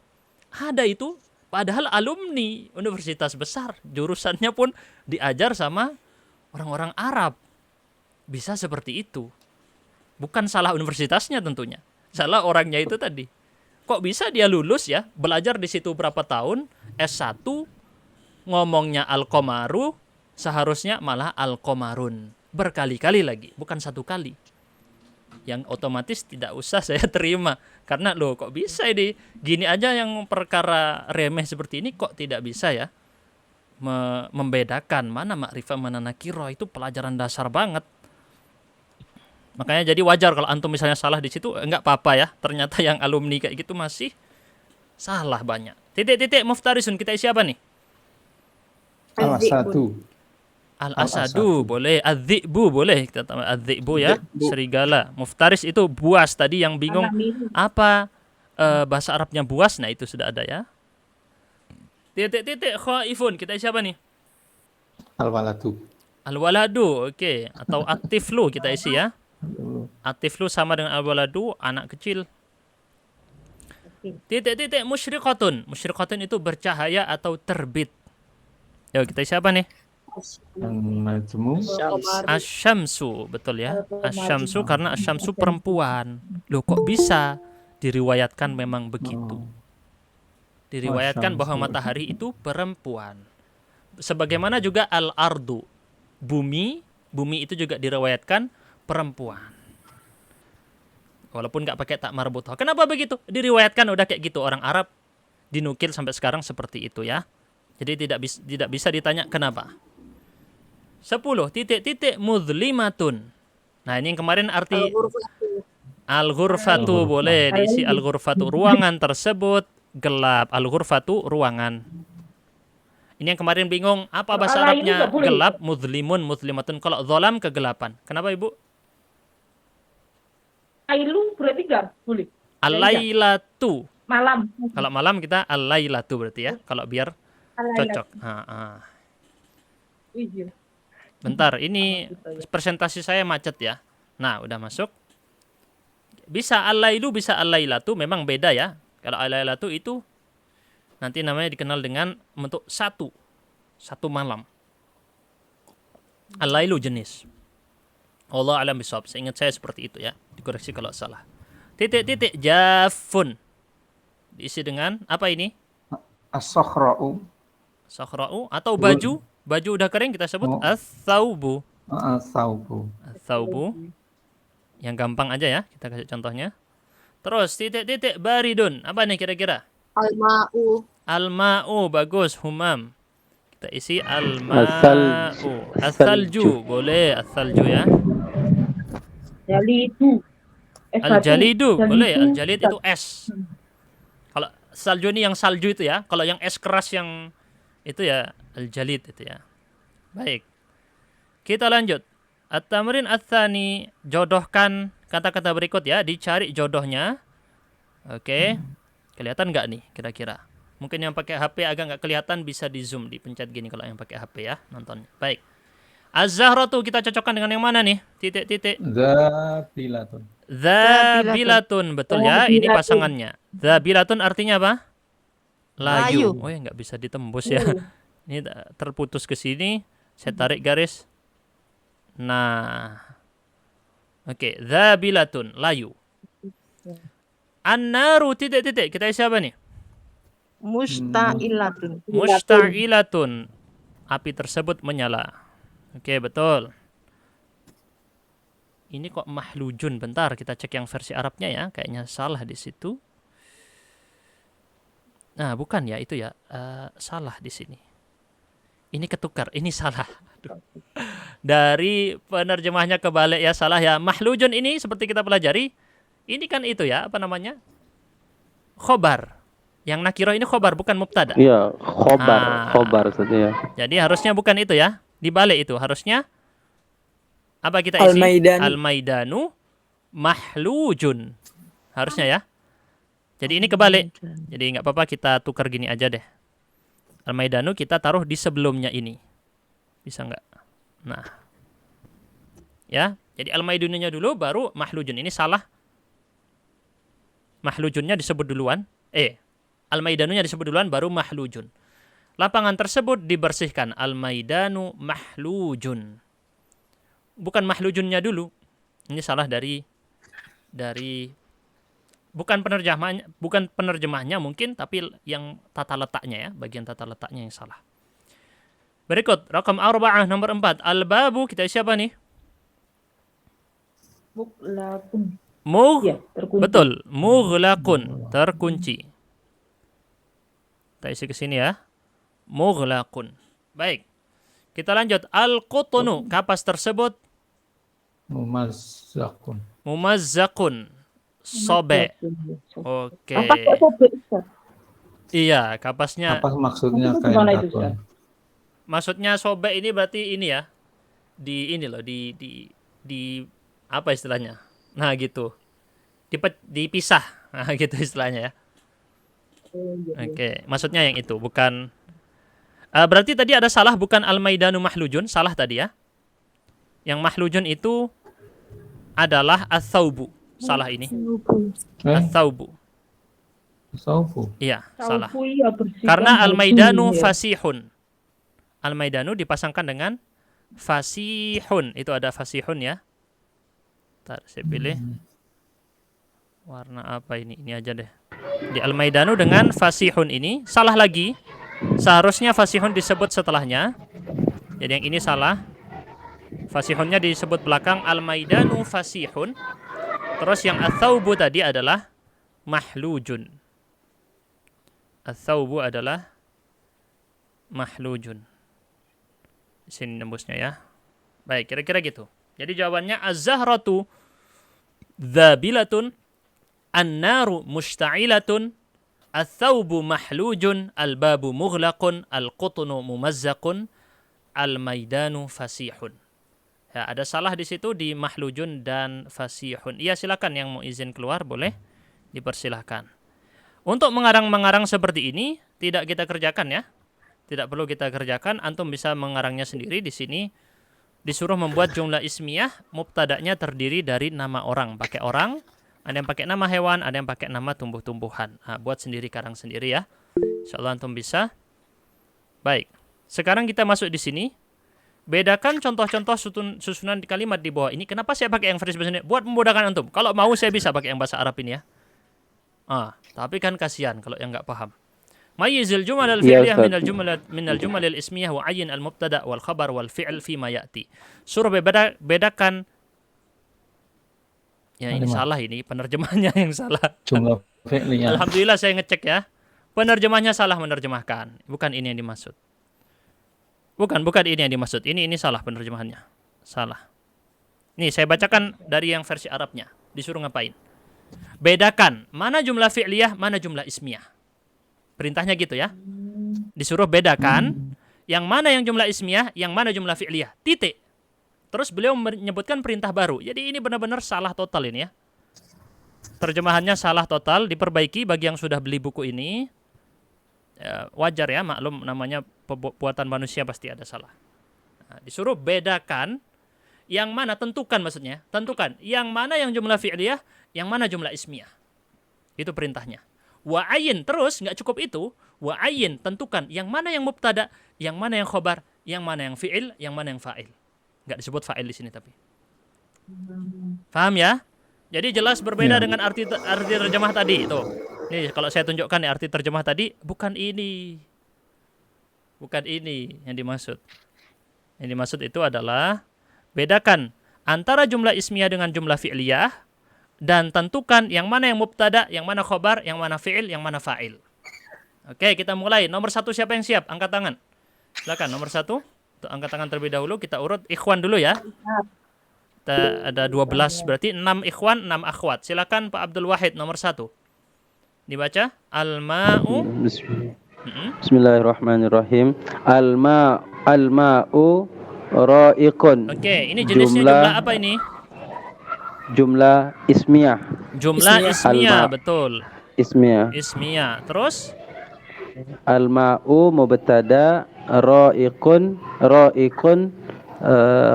Ada itu, padahal alumni universitas besar. Jurusannya pun diajar sama orang-orang Arab. Bisa seperti itu. Bukan salah universitasnya tentunya. Salah orangnya itu tadi. Kok bisa dia lulus ya, belajar di situ berapa tahun, S1, ngomongnya Al-Qomaru, seharusnya malah Al-Qomarun. Berkali-kali lagi, bukan satu kali. Yang otomatis tidak usah saya terima. Karena loh kok bisa ini, gini aja yang perkara remeh seperti ini kok tidak bisa ya membedakan mana makrifah mana nakiro, itu pelajaran dasar banget. Makanya jadi wajar kalau antum misalnya salah di situ, enggak apa-apa ya. Ternyata yang alumni kayak gitu masih salah banyak. Titik-titik muftarisun, kita isi apa nih? Al-Asadu. Al-asadu boleh, adz-dzi'bu boleh, kita tambah adz-dzi'bu ya, serigala. Muftaris itu buas, tadi yang bingung apa bahasa Arabnya buas, nah itu sudah ada ya. Titik-titik khaifun, kita isi apa nih? Al-Waladu. Al-waladu, oke. Atau at-tiflu kita isi ya. At-tiflu sama dengan al-waladu, anak kecil. Titik-titik musyriqatun. Musyriqatun itu bercahaya atau terbit. Yuk kita isi apa nih? Al-Najmu. Asyamsu, betul ya. Asyamsu karena asyamsu perempuan. Loh kok bisa? Diriwayatkan memang begitu. Diriwayatkan bahwa matahari itu perempuan. Sebagaimana juga al-ardu, bumi itu juga diriwayatkan perempuan. Walaupun nggak pakai tak marbutah. Kenapa begitu? Diriwayatkan udah kayak gitu, orang Arab dinukil sampai sekarang seperti itu ya. Jadi tidak bisa ditanya kenapa. 10 titik-titik mudlimatun. Nah, ini yang kemarin arti al-ghurfatu boleh diisi al-ghurfatu, ruangan tersebut gelap. Al-ghurfatu ruangan. Ini yang kemarin bingung, apa bahasa Arabnya gelap? Mudlimun, mudlimatun. Kalau dzalam kegelapan. Kenapa Ibu? Ailu berarti enggak boleh. Al-lailatu. Malam. Kalau malam kita al-lailatu berarti ya. Kalau biar cocok. Iya. Bentar, ini presentasi saya macet ya. Nah, udah masuk. Bisa al-lailu, bisa al-lailatu, memang beda ya. Kalau al-lailatu itu nanti namanya dikenal dengan bentuk satu malam. Al-lailu jenis. Allah alam bisawab. Seingat saya seperti itu ya. Dikoreksi kalau salah. Titik-titik jafun. Diisi dengan apa ini? As-Sakhra'u. Sakhra'u atau baju. Baju udah kering kita sebut as-thawbu. As-Thawbu. As-thawbu. Yang gampang aja ya, kita kasih contohnya. Terus titik-titik baridun. Apa nih kira-kira? Al-ma'u. Al-ma'u, bagus Humam. Kita isi As-salj. al-ma'u. As-salju, boleh as-salju ya. Jalidu. Al-jalidu, boleh. Jalidu. Al-jalid itu es. Kalau salju ini yang salju itu ya. Kalau yang es keras yang itu ya al-jalid itu ya. Baik. Kita lanjut. At-tamrin ats-tsani, jodohkan kata-kata berikut ya, dicari jodohnya. Oke. Kelihatan nggak nih kira-kira? Mungkin yang pakai HP agak nggak kelihatan, bisa di zoom, dipencet gini kalau yang pakai HP ya nonton. Baik. Az-zahratu kita cocokkan dengan yang mana nih? Titik-titik. Zabilatun. Zabilatun, betul ya. Ini Zabilatun. pasangannya. Zabilatun artinya apa? Layu. Layu. Oh ya, nggak bisa ditembus ya. Ini terputus ke sini. Saya tarik garis. Nah. Oke, zabilatun, layu. An-naru titik-titik. Kita isi apa nih? Musta'ilatun. Musta'ilatun. Api tersebut menyala. Oke, betul. Ini kok mahlujun? Bentar, kita cek yang versi Arabnya ya. Kayaknya salah di situ. Nah, bukan ya, itu ya. Salah di sini. Ini ketukar, ini salah. Aduh. Dari penerjemahnya kebalik ya, salah ya. Mahlujun ini seperti kita pelajari, ini kan itu ya, apa namanya? Khobar. Yang nakiroh ini khobar, bukan mubtada. Iya, khobar saja ya. Jadi harusnya bukan itu ya. Dibalik itu harusnya apa kita isi? Al-Maidanu. Al-Maidanu mahlujun. Harusnya ya. Jadi ini kebalik. Jadi nggak apa-apa, kita tukar gini aja deh. Al-Maidanu kita taruh di sebelumnya ini. Bisa nggak? Nah. Ya. Jadi Al-Maidanunya dulu baru mahlujun. Ini salah. Mahlujunnya disebut duluan. Al-Maidanunya disebut duluan baru mahlujun. Lapangan tersebut dibersihkan. Al-Maidanu mahlujun. Bukan mahlujunnya dulu. Ini salah dari bukan penerjemahnya mungkin, tapi yang tata letaknya ya, bagian tata letaknya yang salah. Berikut rakam 4 nomor 4. Al-babu kita siapa nih? Muglakun. Mugh. Ya, terkunci. Betul, mughlaqun, terkunci. Kita isi ke sini ya. Mughlaqun. Baik. Kita lanjut. Al-qutnu, kapas tersebut Mumazzakun. mumazzaqun, sobe. Oke. Apa kok sobek, Ustaz? Iya, kapasnya. Apa maksudnya Maksudnya kain gimana itu, katun? Ustaz? Maksudnya sobe ini berarti ini ya. Di ini loh, di apa istilahnya? Nah, gitu. Dipisah. Nah, gitu istilahnya ya. Oke, maksudnya yang itu, bukan berarti tadi ada salah, bukan al-maidanu mahlujun, salah tadi ya. Yang mahlujun itu adalah ats-tsaubu. Salah ini. Ats-tsaubu. Saufu. Iya, salah. Saufu, iya, bersihkan Karena baju, al-maidanu ya. fasihun. Al-maidanu dipasangkan dengan fasihun. Itu ada fasihun ya. Ntar saya pilih. Warna apa ini? Ini aja deh. Di al-maidanu dengan fasihun ini salah lagi. Seharusnya fasihun disebut setelahnya. Jadi yang ini salah. Fasihunnya disebut belakang. Al-maidanu fasihun. Terus yang ats-tsaubu tadi adalah mahlujun. Ats-tsaubu adalah mahlujun. Di sini nembusnya ya. Baik, kira-kira gitu. Jadi jawabannya az-zahratu dzabilatun, an-naru mushta'ilatun, ats-tsaubu mahlujun, al-babu mughlaqun, al-qutnu mumazzaqun, al-maidanu fasihun. Ya, ada salah di situ di mahlujun dan fasihun. Iya, silakan yang mau izin keluar boleh dipersilahkan. Untuk mengarang-mengarang seperti ini tidak kita kerjakan ya. Tidak perlu kita kerjakan, antum bisa mengarangnya sendiri di sini. Disuruh membuat jumlah ismiyah, mubtada'nya terdiri dari nama orang, pakai orang, ada yang pakai nama hewan, ada yang pakai nama tumbuh-tumbuhan. Nah, buat sendiri, karang sendiri ya. Insyaallah antum bisa. Baik. Sekarang kita masuk di sini. Bedakan contoh-contoh susunan kalimat di bawah ini. Kenapa saya pakai yang versi bahasa Indonesia? Buat memudahkan antum. Kalau mau saya bisa pakai yang bahasa Arab ini ya. Tapi kan kasihan kalau yang nggak paham. Mayyizil jumal al-fi'liyah minal jumal al-ismiyah wa ayyin al-mubtada' wal khabar wal fi'l fi ma ya'ti. Suruh bedakan Ya ini Kalimat. salah, ini penerjemahnya yang salah. Jumlah fi'liyah. Alhamdulillah saya ngecek ya. Penerjemahnya salah menerjemahkan. Bukan ini yang dimaksud. Bukan ini yang dimaksud. Ini salah penerjemahannya. Salah. Nih saya bacakan dari yang versi Arabnya. Disuruh ngapain? Bedakan mana jumlah fi'liyah, mana jumlah ismiyah. Perintahnya gitu ya. Disuruh bedakan yang mana yang jumlah ismiyah, yang mana jumlah fi'liyah. Titik. Terus beliau menyebutkan perintah baru. Jadi ini benar-benar salah total ini ya. Terjemahannya salah total, diperbaiki bagi yang sudah beli buku ini. Ya, wajar ya, maklum namanya buatan manusia pasti ada salah. Nah, disuruh bedakan yang mana, tentukan maksudnya. Tentukan yang mana yang jumlah fi'liyah, yang mana jumlah ismiyah. Itu perintahnya. Wa'ayin, terus nggak cukup itu. Wa'ayin, tentukan yang mana yang mubtada, yang mana yang khobar, yang mana yang fi'il, yang mana yang fa'il. Nggak disebut fa'il di sini tapi. Paham ya? Jadi jelas berbeda Ya. dengan arti terjemah tadi. Tuh. Nih kalau saya tunjukkan ya arti terjemah tadi, bukan ini. Bukan ini yang dimaksud. Yang dimaksud itu adalah bedakan antara jumlah ismiyah dengan jumlah fi'liyah dan tentukan yang mana yang mubtada, yang mana khobar, yang mana fi'il, yang mana fa'il. Oke, kita mulai. Nomor 1 siapa yang siap? Angkat tangan. Silakan nomor 1. Untuk angkat tangan terlebih dahulu, kita urut ikhwan dulu ya. Kita ada 12, berarti 6 ikhwan, 6 akhwat. Silakan Pak Abdul Wahid, nomor 1. Dibaca. Al-ma'u. Bismillahirrahmanirrahim. Al-ma'u ra'iqun. Oke, ini jenisnya jumlah apa ini? Jumlah ismiyah. Jumlah ismiyah, Al-ma'. betul. Ismiyah. Ismiyah. Terus? Al-ma'u mubtada, ra'iqun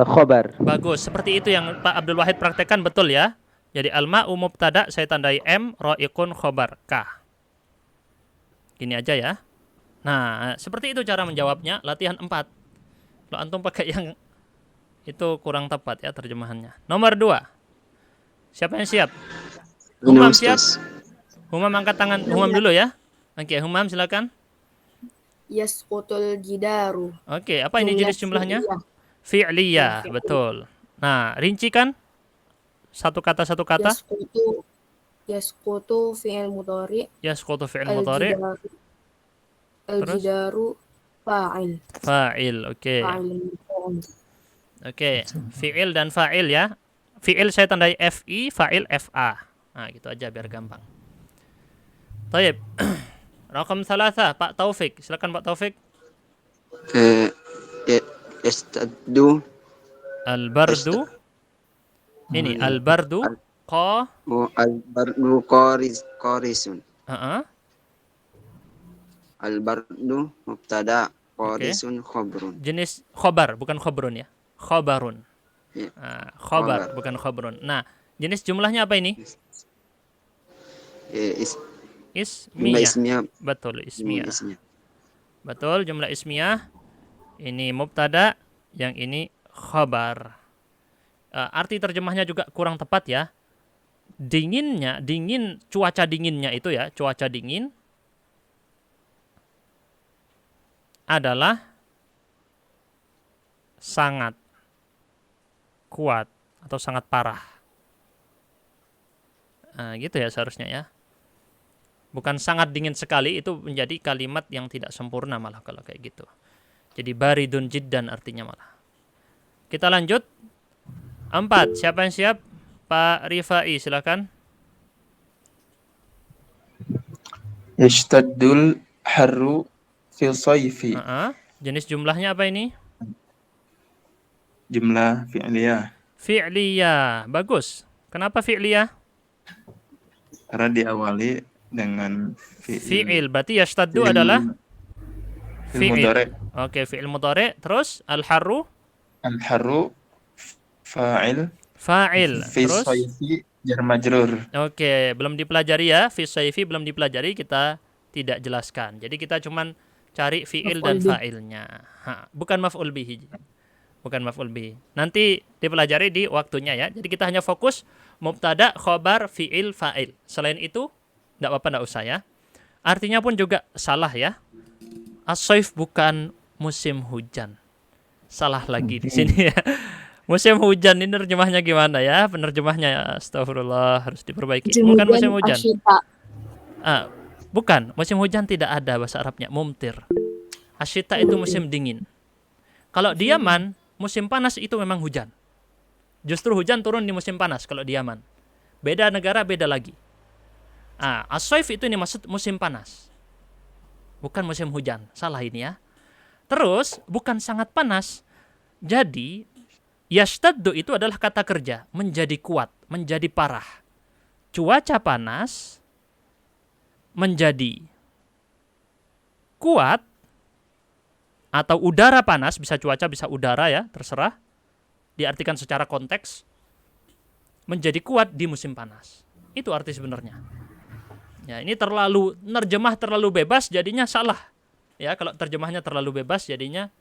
khobar. Bagus. Seperti itu yang Pak Abdul Wahid praktekkan, betul ya? Jadi al-ma'u mubtada, saya tandai M, ra'iqun khobar K. Gini aja ya. Nah, seperti itu cara menjawabnya, latihan 4. Kalau antum pakai yang itu kurang tepat ya terjemahannya. Nomor 2. Siapa yang siap? Humam siap? Humam angkat tangan. Humam dulu ya. Oke, Humam silakan. Yasqutul jidaru. Oke, apa ini jenis jumlahnya? Fi'liyah, betul. Nah, rincikan satu kata. Yasqutu fi'il mudhari. Yasqutu fi'il mudhari. Al-jidaru fa'il. Fa'il, oke. Oke, fi'il dan fa'il ya. Fi'il saya tandai FI, fa'il FA. Nah, gitu aja biar gampang. Taib. Rakam 3, Pak Taufik. Silakan Pak Taufik. Yastaddu Al-bardu. Ini al-bardu qa al-bardu qarisun. Al-bardu mubtada, qarisun khobrun. Jenis khobar, bukan khobrun ya. Khobarun. Ya. Khobar, bukan khobrun. Nah, jenis jumlahnya apa ini? Jumlah Ismiyah. ismiyah. Betul, ismiyah. Ismiyah. Betul, jumlah ismiyah. Ini mubtada, yang ini khobar. Arti terjemahnya juga kurang tepat ya. Cuaca dinginnya itu ya, cuaca dingin adalah sangat kuat atau sangat parah. Gitu ya seharusnya ya. Bukan sangat dingin sekali, itu menjadi kalimat yang tidak sempurna malah kalau kayak gitu. Jadi baridun jiddan artinya malah. Kita lanjut. 4, siapa yang siap? Pak Rifai, silakan. Yashtaddul harru fil sayfi. Jenis jumlahnya apa ini? Jumlah fi'liyah. Fi'liyah, bagus. Kenapa fi'liyah? Karena diawali dengan fi'il. Berarti yashtaddu adalah fi'il mudhari. Oke, fi'il mudhari. Terus al-harru? Al-harru fa'il. Fa'il. Fi Terus? sayfi jar majrur. Oke, belum dipelajari ya. Fi sayfi belum dipelajari, kita tidak jelaskan. Jadi kita cuman cari fi'il dan fa'ilnya. Bukan maf'ul bihi. Bukan maf'ul bihi. Nanti dipelajari di waktunya ya. Jadi kita hanya fokus mubtada, khobar, fi'il, fa'il. Selain itu, enggak apa-apa, enggak usah ya. Artinya pun juga salah ya. As-sayf bukan musim hujan. Salah lagi di sini ya. Musim hujan ini terjemahnya gimana ya? Penerjemahnya astagfirullah harus diperbaiki. Musim Bukan hujan, musim hujan. asyita. Bukan, musim hujan tidak ada bahasa Arabnya, mumtir. Asyita itu musim dingin. Kalau di Yaman, musim panas itu memang hujan. Justru hujan turun di musim panas kalau di Yaman. Beda negara, beda lagi. As-saif itu ini maksud musim panas. Bukan musim hujan. Salah ini ya. Terus, bukan sangat panas. Jadi, yashtaddu itu adalah kata kerja. Menjadi kuat, menjadi parah. Cuaca panas menjadi kuat, atau udara panas, bisa cuaca, bisa udara ya, terserah. Diartikan secara konteks. Menjadi kuat di musim panas. Itu arti sebenarnya. Ya, ini nerjemah terlalu bebas jadinya salah. Ya, kalau terjemahnya terlalu bebas jadinya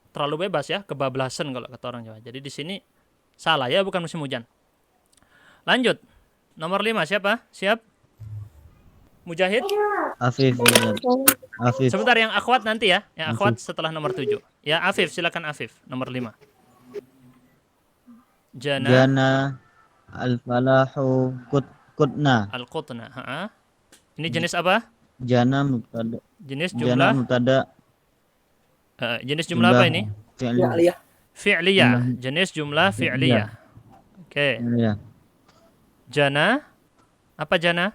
terlalu bebas ya, kebablasan kalau kata orang Jawa. Jadi di sini salah ya, bukan musim hujan. Lanjut. Nomor 5 siapa? Siap? Mujahid? Afif. Afif. Sebentar, yang akhwat nanti ya. Yang akhwat setelah nomor 7. Ya, Afif, silakan Afif, nomor 5. Jana al-falahu kutna. Al-qutna. Ini jenis apa? Jana mubtada. Jenis Jana jumlah. mubtada. Jenis jumlah apa ini? Fi'liyah. Fi'liyah. Jenis jumlah fi'liyah. Oke. Fi'liyah. Jana. Apa jana?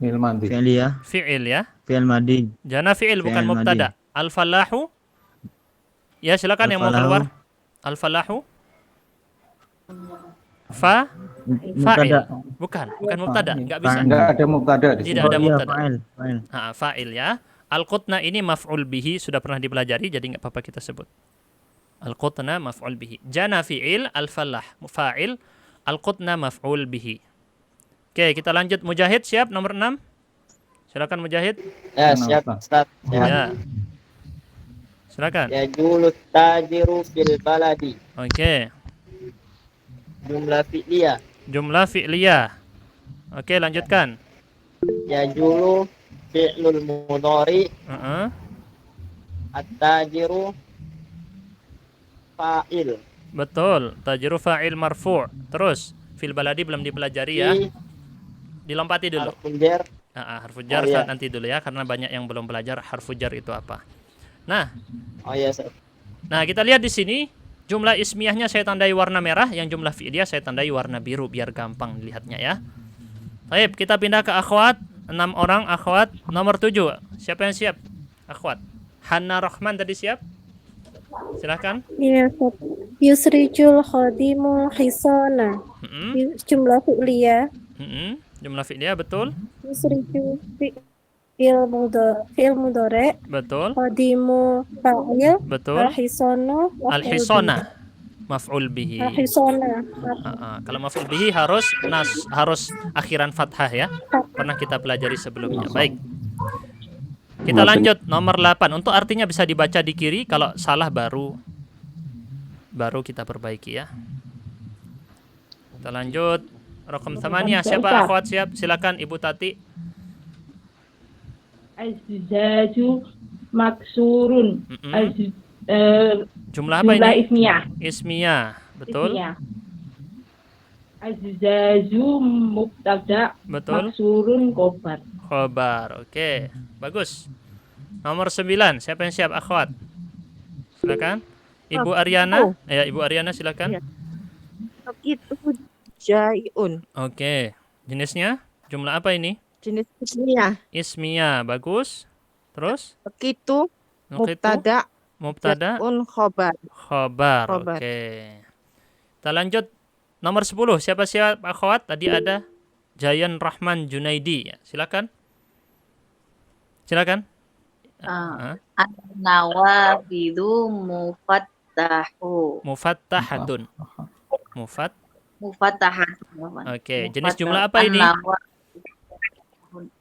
Fi'il madi. Fi'liyah. Fi'il ya. Fi'il madi. Jana fi'il bukan Fi'il mubtada. Al-falahu. Ya, silakan yang mau keluar. Al-falahu. Fa'il. Bukan mubtada, enggak bisa. Enggak ada mubtada di Tidak sini. ada mubtada. Fa'il. Fa'il ya. Al-qutna ini maf'ul bihi, sudah pernah dipelajari jadi enggak apa-apa kita sebut. Al-qutna maf'ul bihi. Jana fi'il, al-falah fa'il, al-qutna maf'ul bihi. Oke, kita lanjut. Mujahid siap nomor 6? Silakan Mujahid. Ya, siap, Ustaz. Ya. Silakan. Ya julut tajiru fil baladi. Oke. Jumlah fi'liyah. Jumlah fi'liyah. Oke, lanjutkan. Ya julu fi'lul mudhari. At-tajiru fa'il. Betul. Tajiru fa'il marfu'. Terus, fil baladi belum dipelajari ya. Dilompati dulu. Harful jar. Harfu jar nanti dulu ya, karena banyak yang belum belajar harfu jar itu apa. Nah, kita lihat di sini jumlah ismiyahnya saya tandai warna merah, yang jumlah fi'liyah saya tandai warna biru biar gampang dilihatnya ya. Baik, kita pindah ke akhwat. 6 orang akhwat. Nomor 7. Siapa yang siap? Akhwat. Hanna Rahman tadi siap? Silakan. Iya, Yusrijul khadimul hisana. Jumlah fi'liyah. Jumlah fi'liyah betul. Yusriju fi'il mudhari. Betul. Khadimu fa'il. Betul. Al-hisanu Al-hisana maf'ul bihi. Al-hisana. Kalau maf'ul bihi harus akhiran fathah ya. Pernah kita pelajari sebelumnya. Baik. Kita lanjut nomor 8. Untuk artinya bisa dibaca di kiri, kalau salah baru kita perbaiki ya. Kita lanjut. Raqam 8. Siapa akhwat siap? Silakan Ibu Tati. Azjaju maksurun. Jumlah apa ini? Ismiyah. Ismiyah, betul. Azjaju mubtada. Betul. Maksurun khobar. Khobar, oke. Bagus. Nomor 9. Siapa yang siap akhwat? Silakan. Ibu Aryana. Ya, Ibu Aryana silakan. Itu jaiun. Oke. Jenisnya? Jumlah apa ini? Jenis ismiyah. Ismiyah, bagus. Terus? Begitu mubtada. Mubtada. Khobar. Khobar. Oke. Kita lanjut. Nomor 10. Siapa siap akhwat? Tadi ada Jayan Rahman Junaidi. Ya, silakan. Silakan. An-nawafidu mufattahu. Mufattahatun. Mufattahatun. Oke, jenis jumlah apa ini?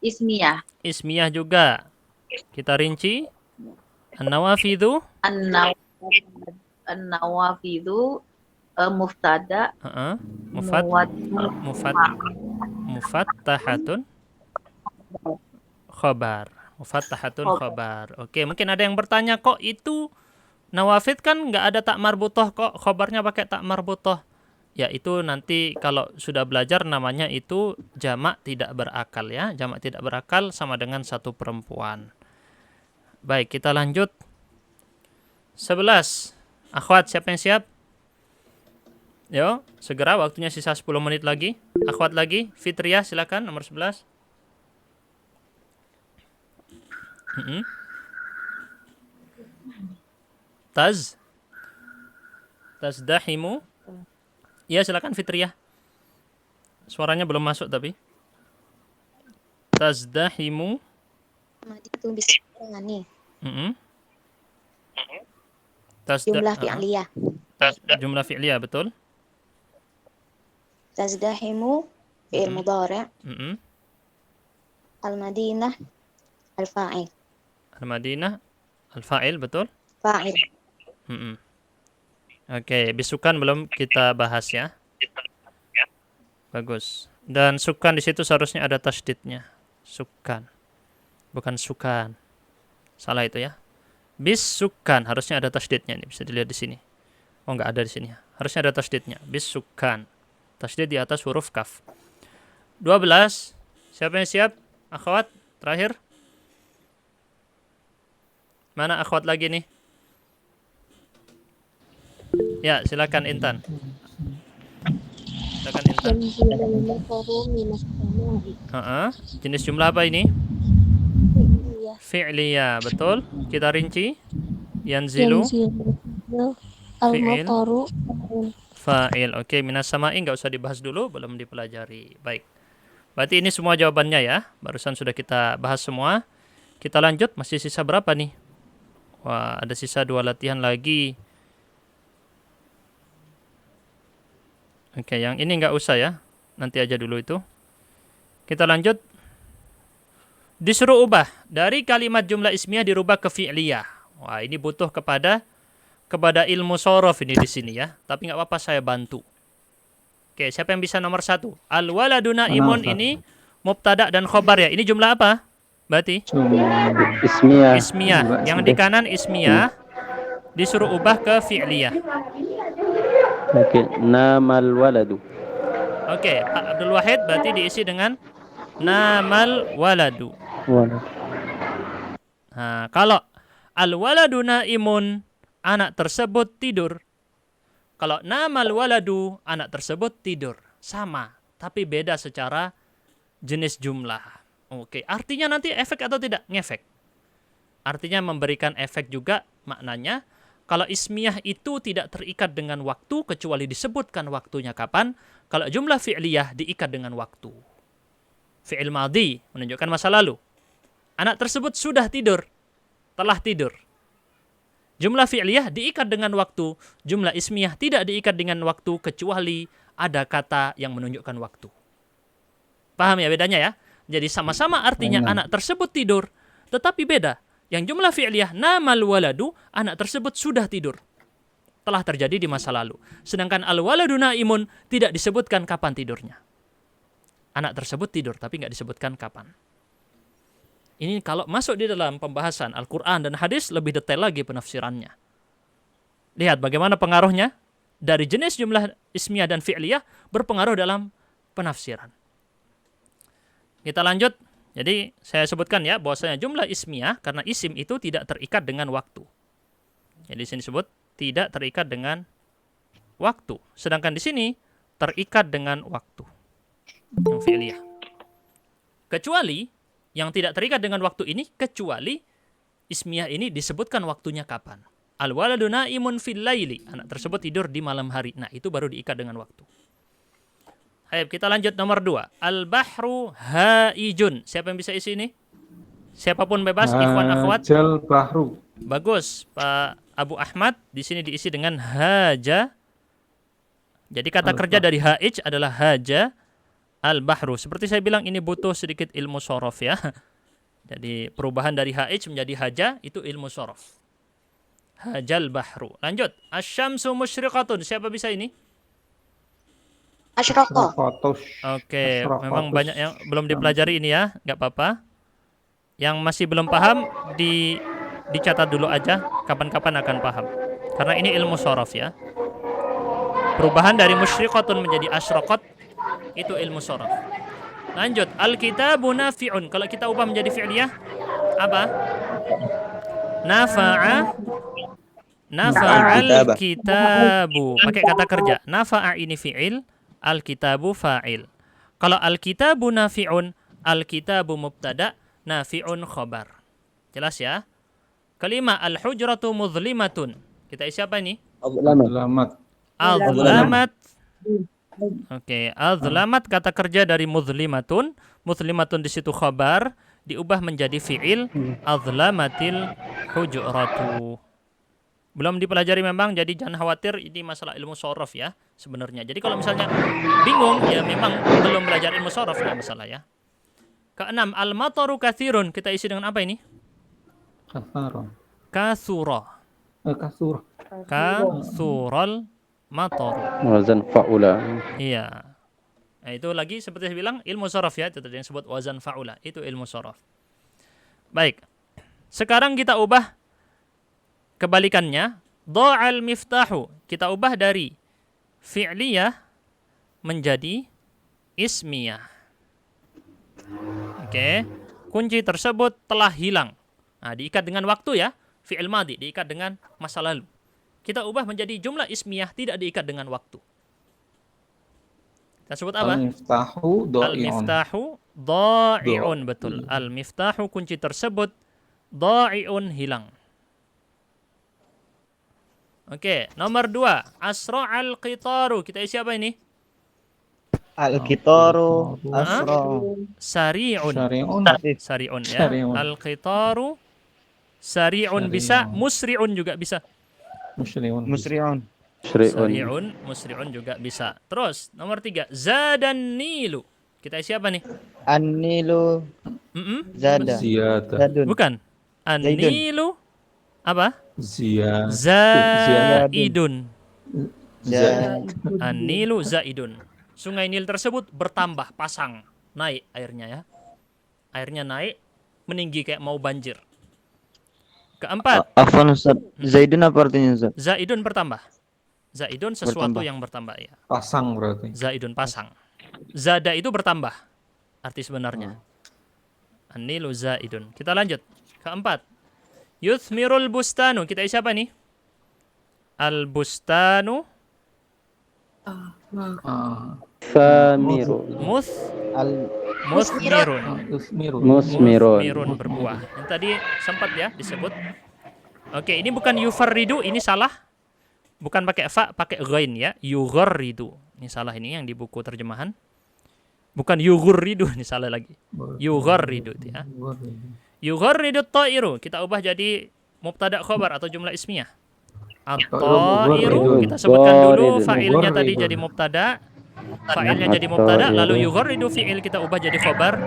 Ismiyah. Ismiyah juga. Kita rinci. An-nawafidu. An-nawafidu muftada. Mufattahatun. Khobar. Mufattahatun khobar. Oke, mungkin ada yang bertanya, kok itu Nawafid kan nggak ada tak marbutoh kok, khobarnya pakai tak marbutoh. Ya itu nanti kalau sudah belajar namanya itu jamak tidak berakal ya. Jamak tidak berakal sama dengan satu perempuan. Baik, kita lanjut. 11. Akhwat, siapa yang siap? Yo, segera waktunya sisa 10 menit lagi. Akhwat lagi, Fitriah silakan nomor 11. Tazdahimu. Ya, silakan Fitriah. Suaranya belum masuk tapi. Tazdahimu. Itu bisa nih. Jumlah fi'liyah. Jumlah fi'liyah, betul. Tazdahimu fi'il mudhari'. Al-Madinah al-fa'il. Al-Madinah al-fa'il, betul. Fa'il. Oke, bisukan belum kita bahas ya. Bagus. Dan sukan di situ seharusnya ada tasydidnya. Sukan. Bukan sukan. Salah itu ya. Bisukan harusnya ada tasydidnya, ini bisa dilihat di sini. Oh, enggak ada di sini. Harusnya ada tasydidnya. Bisukan. Tasydid di atas huruf kaf. 12. Siapa yang siap? Akhwat terakhir. Mana akhwat lagi nih? Ya, silakan Intan. Silakan Intan. Jenis jumlah apa ini? Fi'liyah, betul. Kita rinci. Yanzilu. Fi'il. Fa'il. Oke, minas sama'i nggak usah dibahas dulu, belum dipelajari. Baik. Berarti ini semua jawabannya ya. Barusan sudah kita bahas semua. Kita lanjut, masih sisa berapa nih? Wah, ada sisa 2 latihan lagi. Oke, yang ini nggak usah ya. Nanti aja dulu itu. Kita lanjut. Disuruh ubah. Dari kalimat jumlah ismiyah dirubah ke fi'liyah. Wah, ini butuh kepada ilmu sorof ini di sini ya. Tapi nggak apa-apa, saya bantu. Oke, siapa yang bisa nomor 1? Al-waladuna imun ini mubtada dan khobar ya. Ini jumlah apa? Berarti? Ismiyah. Ismiyah. Yang di kanan ismiyah. Disuruh ubah ke fi'liyah. Oke, namal waladu. Oke, Pak Abdul Wahid berarti diisi dengan namal waladu. Nah, kalau al-waladu naimun, anak tersebut tidur. Kalau namal waladu, anak tersebut tidur. Sama, tapi beda secara jenis jumlah. Oke, artinya nanti efek atau tidak? Ngefek. Artinya memberikan efek juga maknanya. Kalau ismiyah itu tidak terikat dengan waktu kecuali disebutkan waktunya kapan. Kalau jumlah fi'liyah diikat dengan waktu. Fi'il madhi menunjukkan masa lalu. Anak tersebut sudah tidur, telah tidur. Jumlah fi'liyah diikat dengan waktu. Jumlah ismiyah tidak diikat dengan waktu kecuali ada kata yang menunjukkan waktu. Paham ya bedanya ya? Jadi sama-sama artinya anak tersebut tidur, tetapi beda. Yang jumlah fi'liyah namal waladu, anak tersebut sudah tidur. Telah terjadi di masa lalu. Sedangkan al-waladu naimun tidak disebutkan kapan tidurnya. Anak tersebut tidur tapi nggak disebutkan kapan. Ini kalau masuk di dalam pembahasan Al-Quran dan hadis lebih detail lagi penafsirannya. Lihat bagaimana pengaruhnya dari jenis jumlah ismiyah dan fi'liyah berpengaruh dalam penafsiran. Kita lanjut. Jadi saya sebutkan ya bahwasanya jumlah ismiyah karena isim itu tidak terikat dengan waktu. Jadi di sini disebut tidak terikat dengan waktu. Sedangkan di sini terikat dengan waktu. Yang fi'liyah. Kecuali yang tidak terikat dengan waktu ini kecuali ismiyah ini disebutkan waktunya kapan. Al-waladu naimun fil laili. Anak tersebut tidur di malam hari. Nah, itu baru diikat dengan waktu. Ayo kita lanjut nomor 2. Al-bahru haijun. Siapa yang bisa isi ini? Siapapun bebas, ikhwan akhwat. Hajal bahru. Bagus, Pak Abu Ahmad. Di sini diisi dengan haja. Jadi kata kerja dari haij adalah haja al-bahru. Seperti saya bilang ini butuh sedikit ilmu sorof ya. Jadi perubahan dari haij menjadi haja itu ilmu sorof. Hajal bahru. Lanjut. Asyamsu musyriqatun. Siapa bisa ini? Asyraqah. Oke, memang banyak yang belum dipelajari ini ya, nggak apa-apa. Yang masih belum paham dicatat dulu aja, kapan-kapan akan paham. Karena ini ilmu shorof ya. Perubahan dari musyriqatun menjadi asyraqat itu ilmu shorof. Lanjut, al-kitabu nafi'un. Kalau kita ubah menjadi fi'liyah apa? Nafa'al kitabu. Pakai kata kerja. Nafa'a ini fi'il, al-kitabu fa'il. Kalau al-kitabu nafi'un, al-kitabu mubtada, nafi'un khobar. Jelas ya? Kelima, al-hujratu muzlimatun. Kita isi apa ini? Selamat. Azlamat. Oke, azlamat kata kerja dari muzlimatun. Muzlimatun di situ khobar, diubah menjadi fi'il, azlamatil hujratu. Belum dipelajari memang, jadi jangan khawatir, ini masalah ilmu shorof ya sebenarnya. Jadi kalau misalnya bingung, ya memang belum belajar ilmu shorof, nggak masalah ya. Keenam, al-mataru kathirun. Kita isi dengan apa ini? Kathara. Kathura. Kasur. Kathural mataru. Wazan fa'ula. Iya. Nah, itu lagi seperti saya bilang ilmu shorof ya, itu tadi yang disebut wazan fa'ula, itu ilmu shorof. Baik. Sekarang kita ubah kebalikannya, dha'al miftahu. Kita ubah dari fi'liyah menjadi ismiyah. Oke. Kunci tersebut telah hilang. Nah, diikat dengan waktu ya. Fi'il madhi diikat dengan masa lalu. Kita ubah menjadi jumlah ismiyah, tidak diikat dengan waktu. Kita sebut apa? Al-miftahu dha'i'un. Al-miftahu dha'i'un, betul. Al-miftahu kunci tersebut dha'i'un hilang. Oke, nomor 2. Asra'al qitaru. Kita isi apa ini? Al-qitaru asra. Sari'un. Sari'un ya. Sari'un. Al-qitaru sari'un bisa, musri'un juga bisa. Musri'un. Sari'un, musri'un juga bisa. Terus, nomor 3. Zadan nilu. Kita isi apa nih? An-nilu zada. Zadun. Bukan. An-nilu apa? Zaidun. An-nilu zaidun. Sungai Nil tersebut bertambah, pasang, naik airnya ya. Airnya naik, meninggi kayak mau banjir. Keempat. Afwan Ustaz, Zaidun apa artinya Ustaz? Zaidun bertambah. Zaidun sesuatu Bertambah. yang bertambah ya. Pasang berarti. Zaidun pasang. Zada itu bertambah. Arti sebenarnya. An-nilu zaidun. Kita lanjut. Keempat. Yuthmirul bustanu. Kita isi apa nih? Al-bustanu Famirun. Musmirun. Musmirun berbuah. Yang tadi sempat ya disebut. Oke, ini bukan yufarridu, ini salah. Bukan pakai fa, pakai ghain ya. Yugharridu. Ini salah ini yang di buku terjemahan. Bukan yughurridu, ini salah lagi. Yugharridu ya. Yugharridu ta'iru. Kita ubah jadi mubtada khobar atau jumlah ismiyah. At-ta'iru kita sebutkan dulu fa'ilnya tadi jadi mubtada. Fa'ilnya jadi mubtada, lalu yugharridu fi'il kita ubah jadi khobar.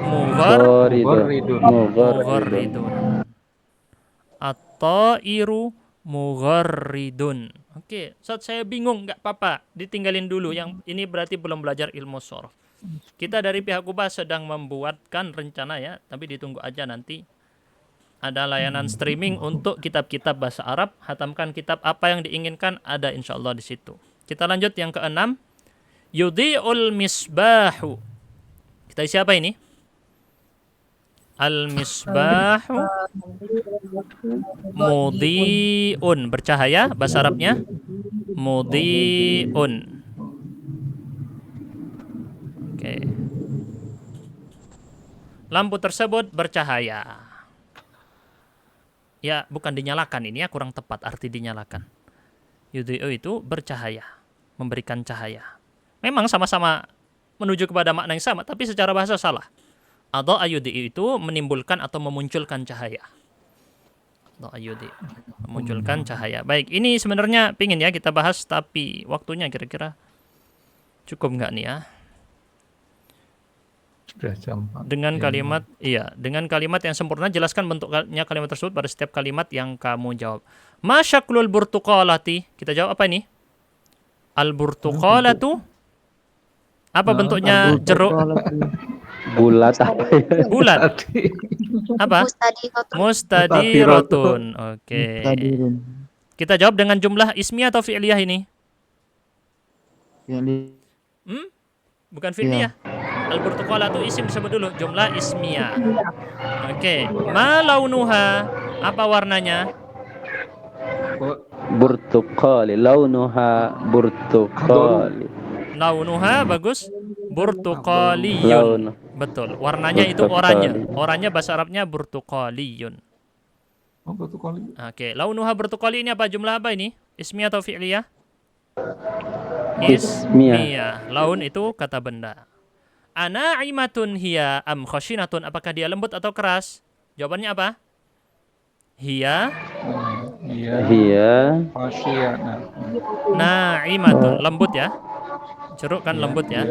Mugharridun. At-ta'iru mugharridun. Oke, saat saya bingung nggak apa-apa, ditinggalin dulu. Yang ini berarti belum belajar ilmu shorof. Kita dari pihak Kuba sedang membuatkan rencana ya, tapi ditunggu aja nanti. Ada layanan streaming untuk kitab-kitab bahasa Arab. Hatamkan kitab apa yang diinginkan, ada insya Allah di situ. Kita lanjut yang keenam. Yudhi'ul misbahu. Kita isi apa ini? Al-misbahu mudhi'un. Bercahaya, bahasa Arabnya mudhi'un. Oke. Lampu tersebut bercahaya. Ya, bukan dinyalakan ini ya, kurang tepat arti dinyalakan. Yudhi'u itu bercahaya, memberikan cahaya. Memang sama-sama menuju kepada makna yang sama, tapi secara bahasa salah. Adha yudhi'u itu menimbulkan atau memunculkan cahaya. Adha yudhi'u memunculkan cahaya. Baik, ini sebenarnya pingin ya kita bahas, tapi waktunya kira-kira cukup nggak nih ya? Dengan kalimat, dengan kalimat yang sempurna, jelaskan bentuknya kalimat tersebut pada setiap kalimat yang kamu jawab. Ma syaklul burtuqalati? Kita jawab apa ini? Al-burtuqalatu? Apa bentuknya jeruk? Bulat apa ya? Bulat. Apa? Mustadirotun. Oke. Kita jawab dengan jumlah ismiyah atau fi'liyah ini? Bukan fi'liyah. Al-burtuqala itu isim, disebut dulu jumlah ismiyah. Oke. Ma launuha? Apa warnanya? Burtuqali. Launuha burtuqali. Launuha bagus. Burtuqaliyun. Betul. Warnanya itu oranye. Oranye bahasa Arabnya burtuqaliyun. Oh, burtuqali. Oke. Launuha burtuqali ini apa? Jumlah apa ini? Ismiyah atau fi'liyah? Ismiyah. Laun itu kata benda. Ana'imatun hiya am khashinatun? Apakah dia lembut atau keras? Jawabannya apa? Hiya. Hiya. Khasyiatun. Na'imatun. Lembut ya. Ceruk kan lembut ya.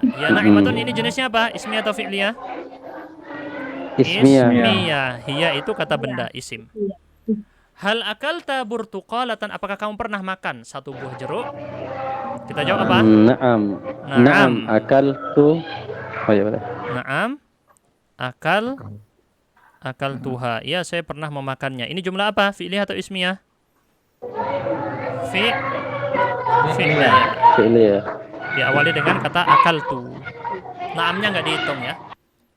Hiya na'imatun ini jenisnya apa? Ismiyah atau fi'liyah? Ismiyah. Hiya itu kata benda, isim. Hal akalta burtuqalatan? Apakah kamu pernah makan satu buah jeruk? Kita jawab apa? Naam. Akaltu. Oh ya boleh. Naam. Akal tuha. Ya, saya pernah memakannya. Ini jumlah apa? Fi'liyah atau ismiyah? Fi'liyah. Diawali dengan kata akaltu. Naamnya nggak dihitung ya.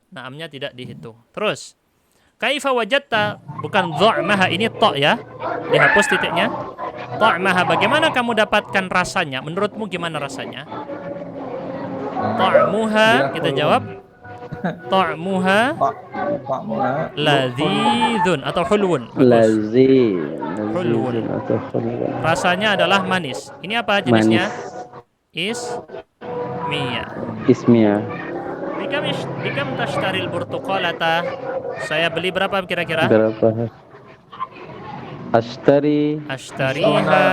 Naamnya tidak dihitung. Terus. Kaifa wajadta? Bukan dha'maha, ini ta' ya. Dihapus titiknya. Ta'maha, bagaimana kamu dapatkan rasanya? Menurutmu gimana rasanya? Ta'muha, kita jawab. Ta'muha ladzidun atau hulwun. Hulwun. Rasanya adalah manis. Ini apa jenisnya? Ismiyah. Bikam tashtaril burtuqalata? Saya beli berapa kira-kira? Berapa? Ashtariha.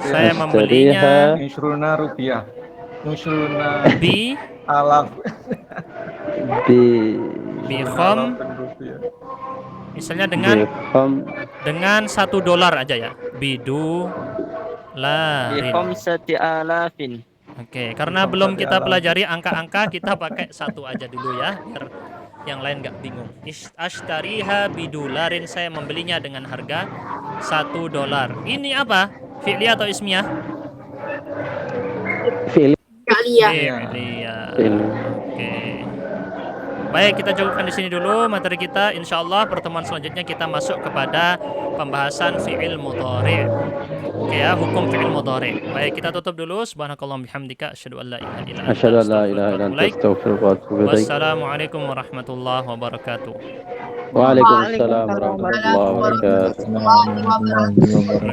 Saya membelinya 20 rupiah. 20 bi alaf. Bi kham. Misalnya dengan $1 aja ya. Bidu larin. Khamsati alafin. Oke, karena belum kita pelajari angka-angka, kita pakai satu aja dulu ya, biar yang lain nggak bingung. Ashtariha bidularin, saya membelinya dengan harga $1. Ini apa? Fi'liyah atau ismiyah? Fi'liyah. Oke. Baik, kita cukupkan di sini dulu materi kita. Insyaallah pertemuan selanjutnya kita masuk kepada pembahasan fi'il mudhari'. Oke ya, hukum fi'il mudhari'. Baik, kita tutup dulu. Subhanakallahumma bihamdika asyhadu an la ilaha illa anta astaghfiruka wa atubu ilaik. Wassalamualaikum warahmatullahi wabarakatuh. Waalaikumsalam warahmatullahi wabarakatuh.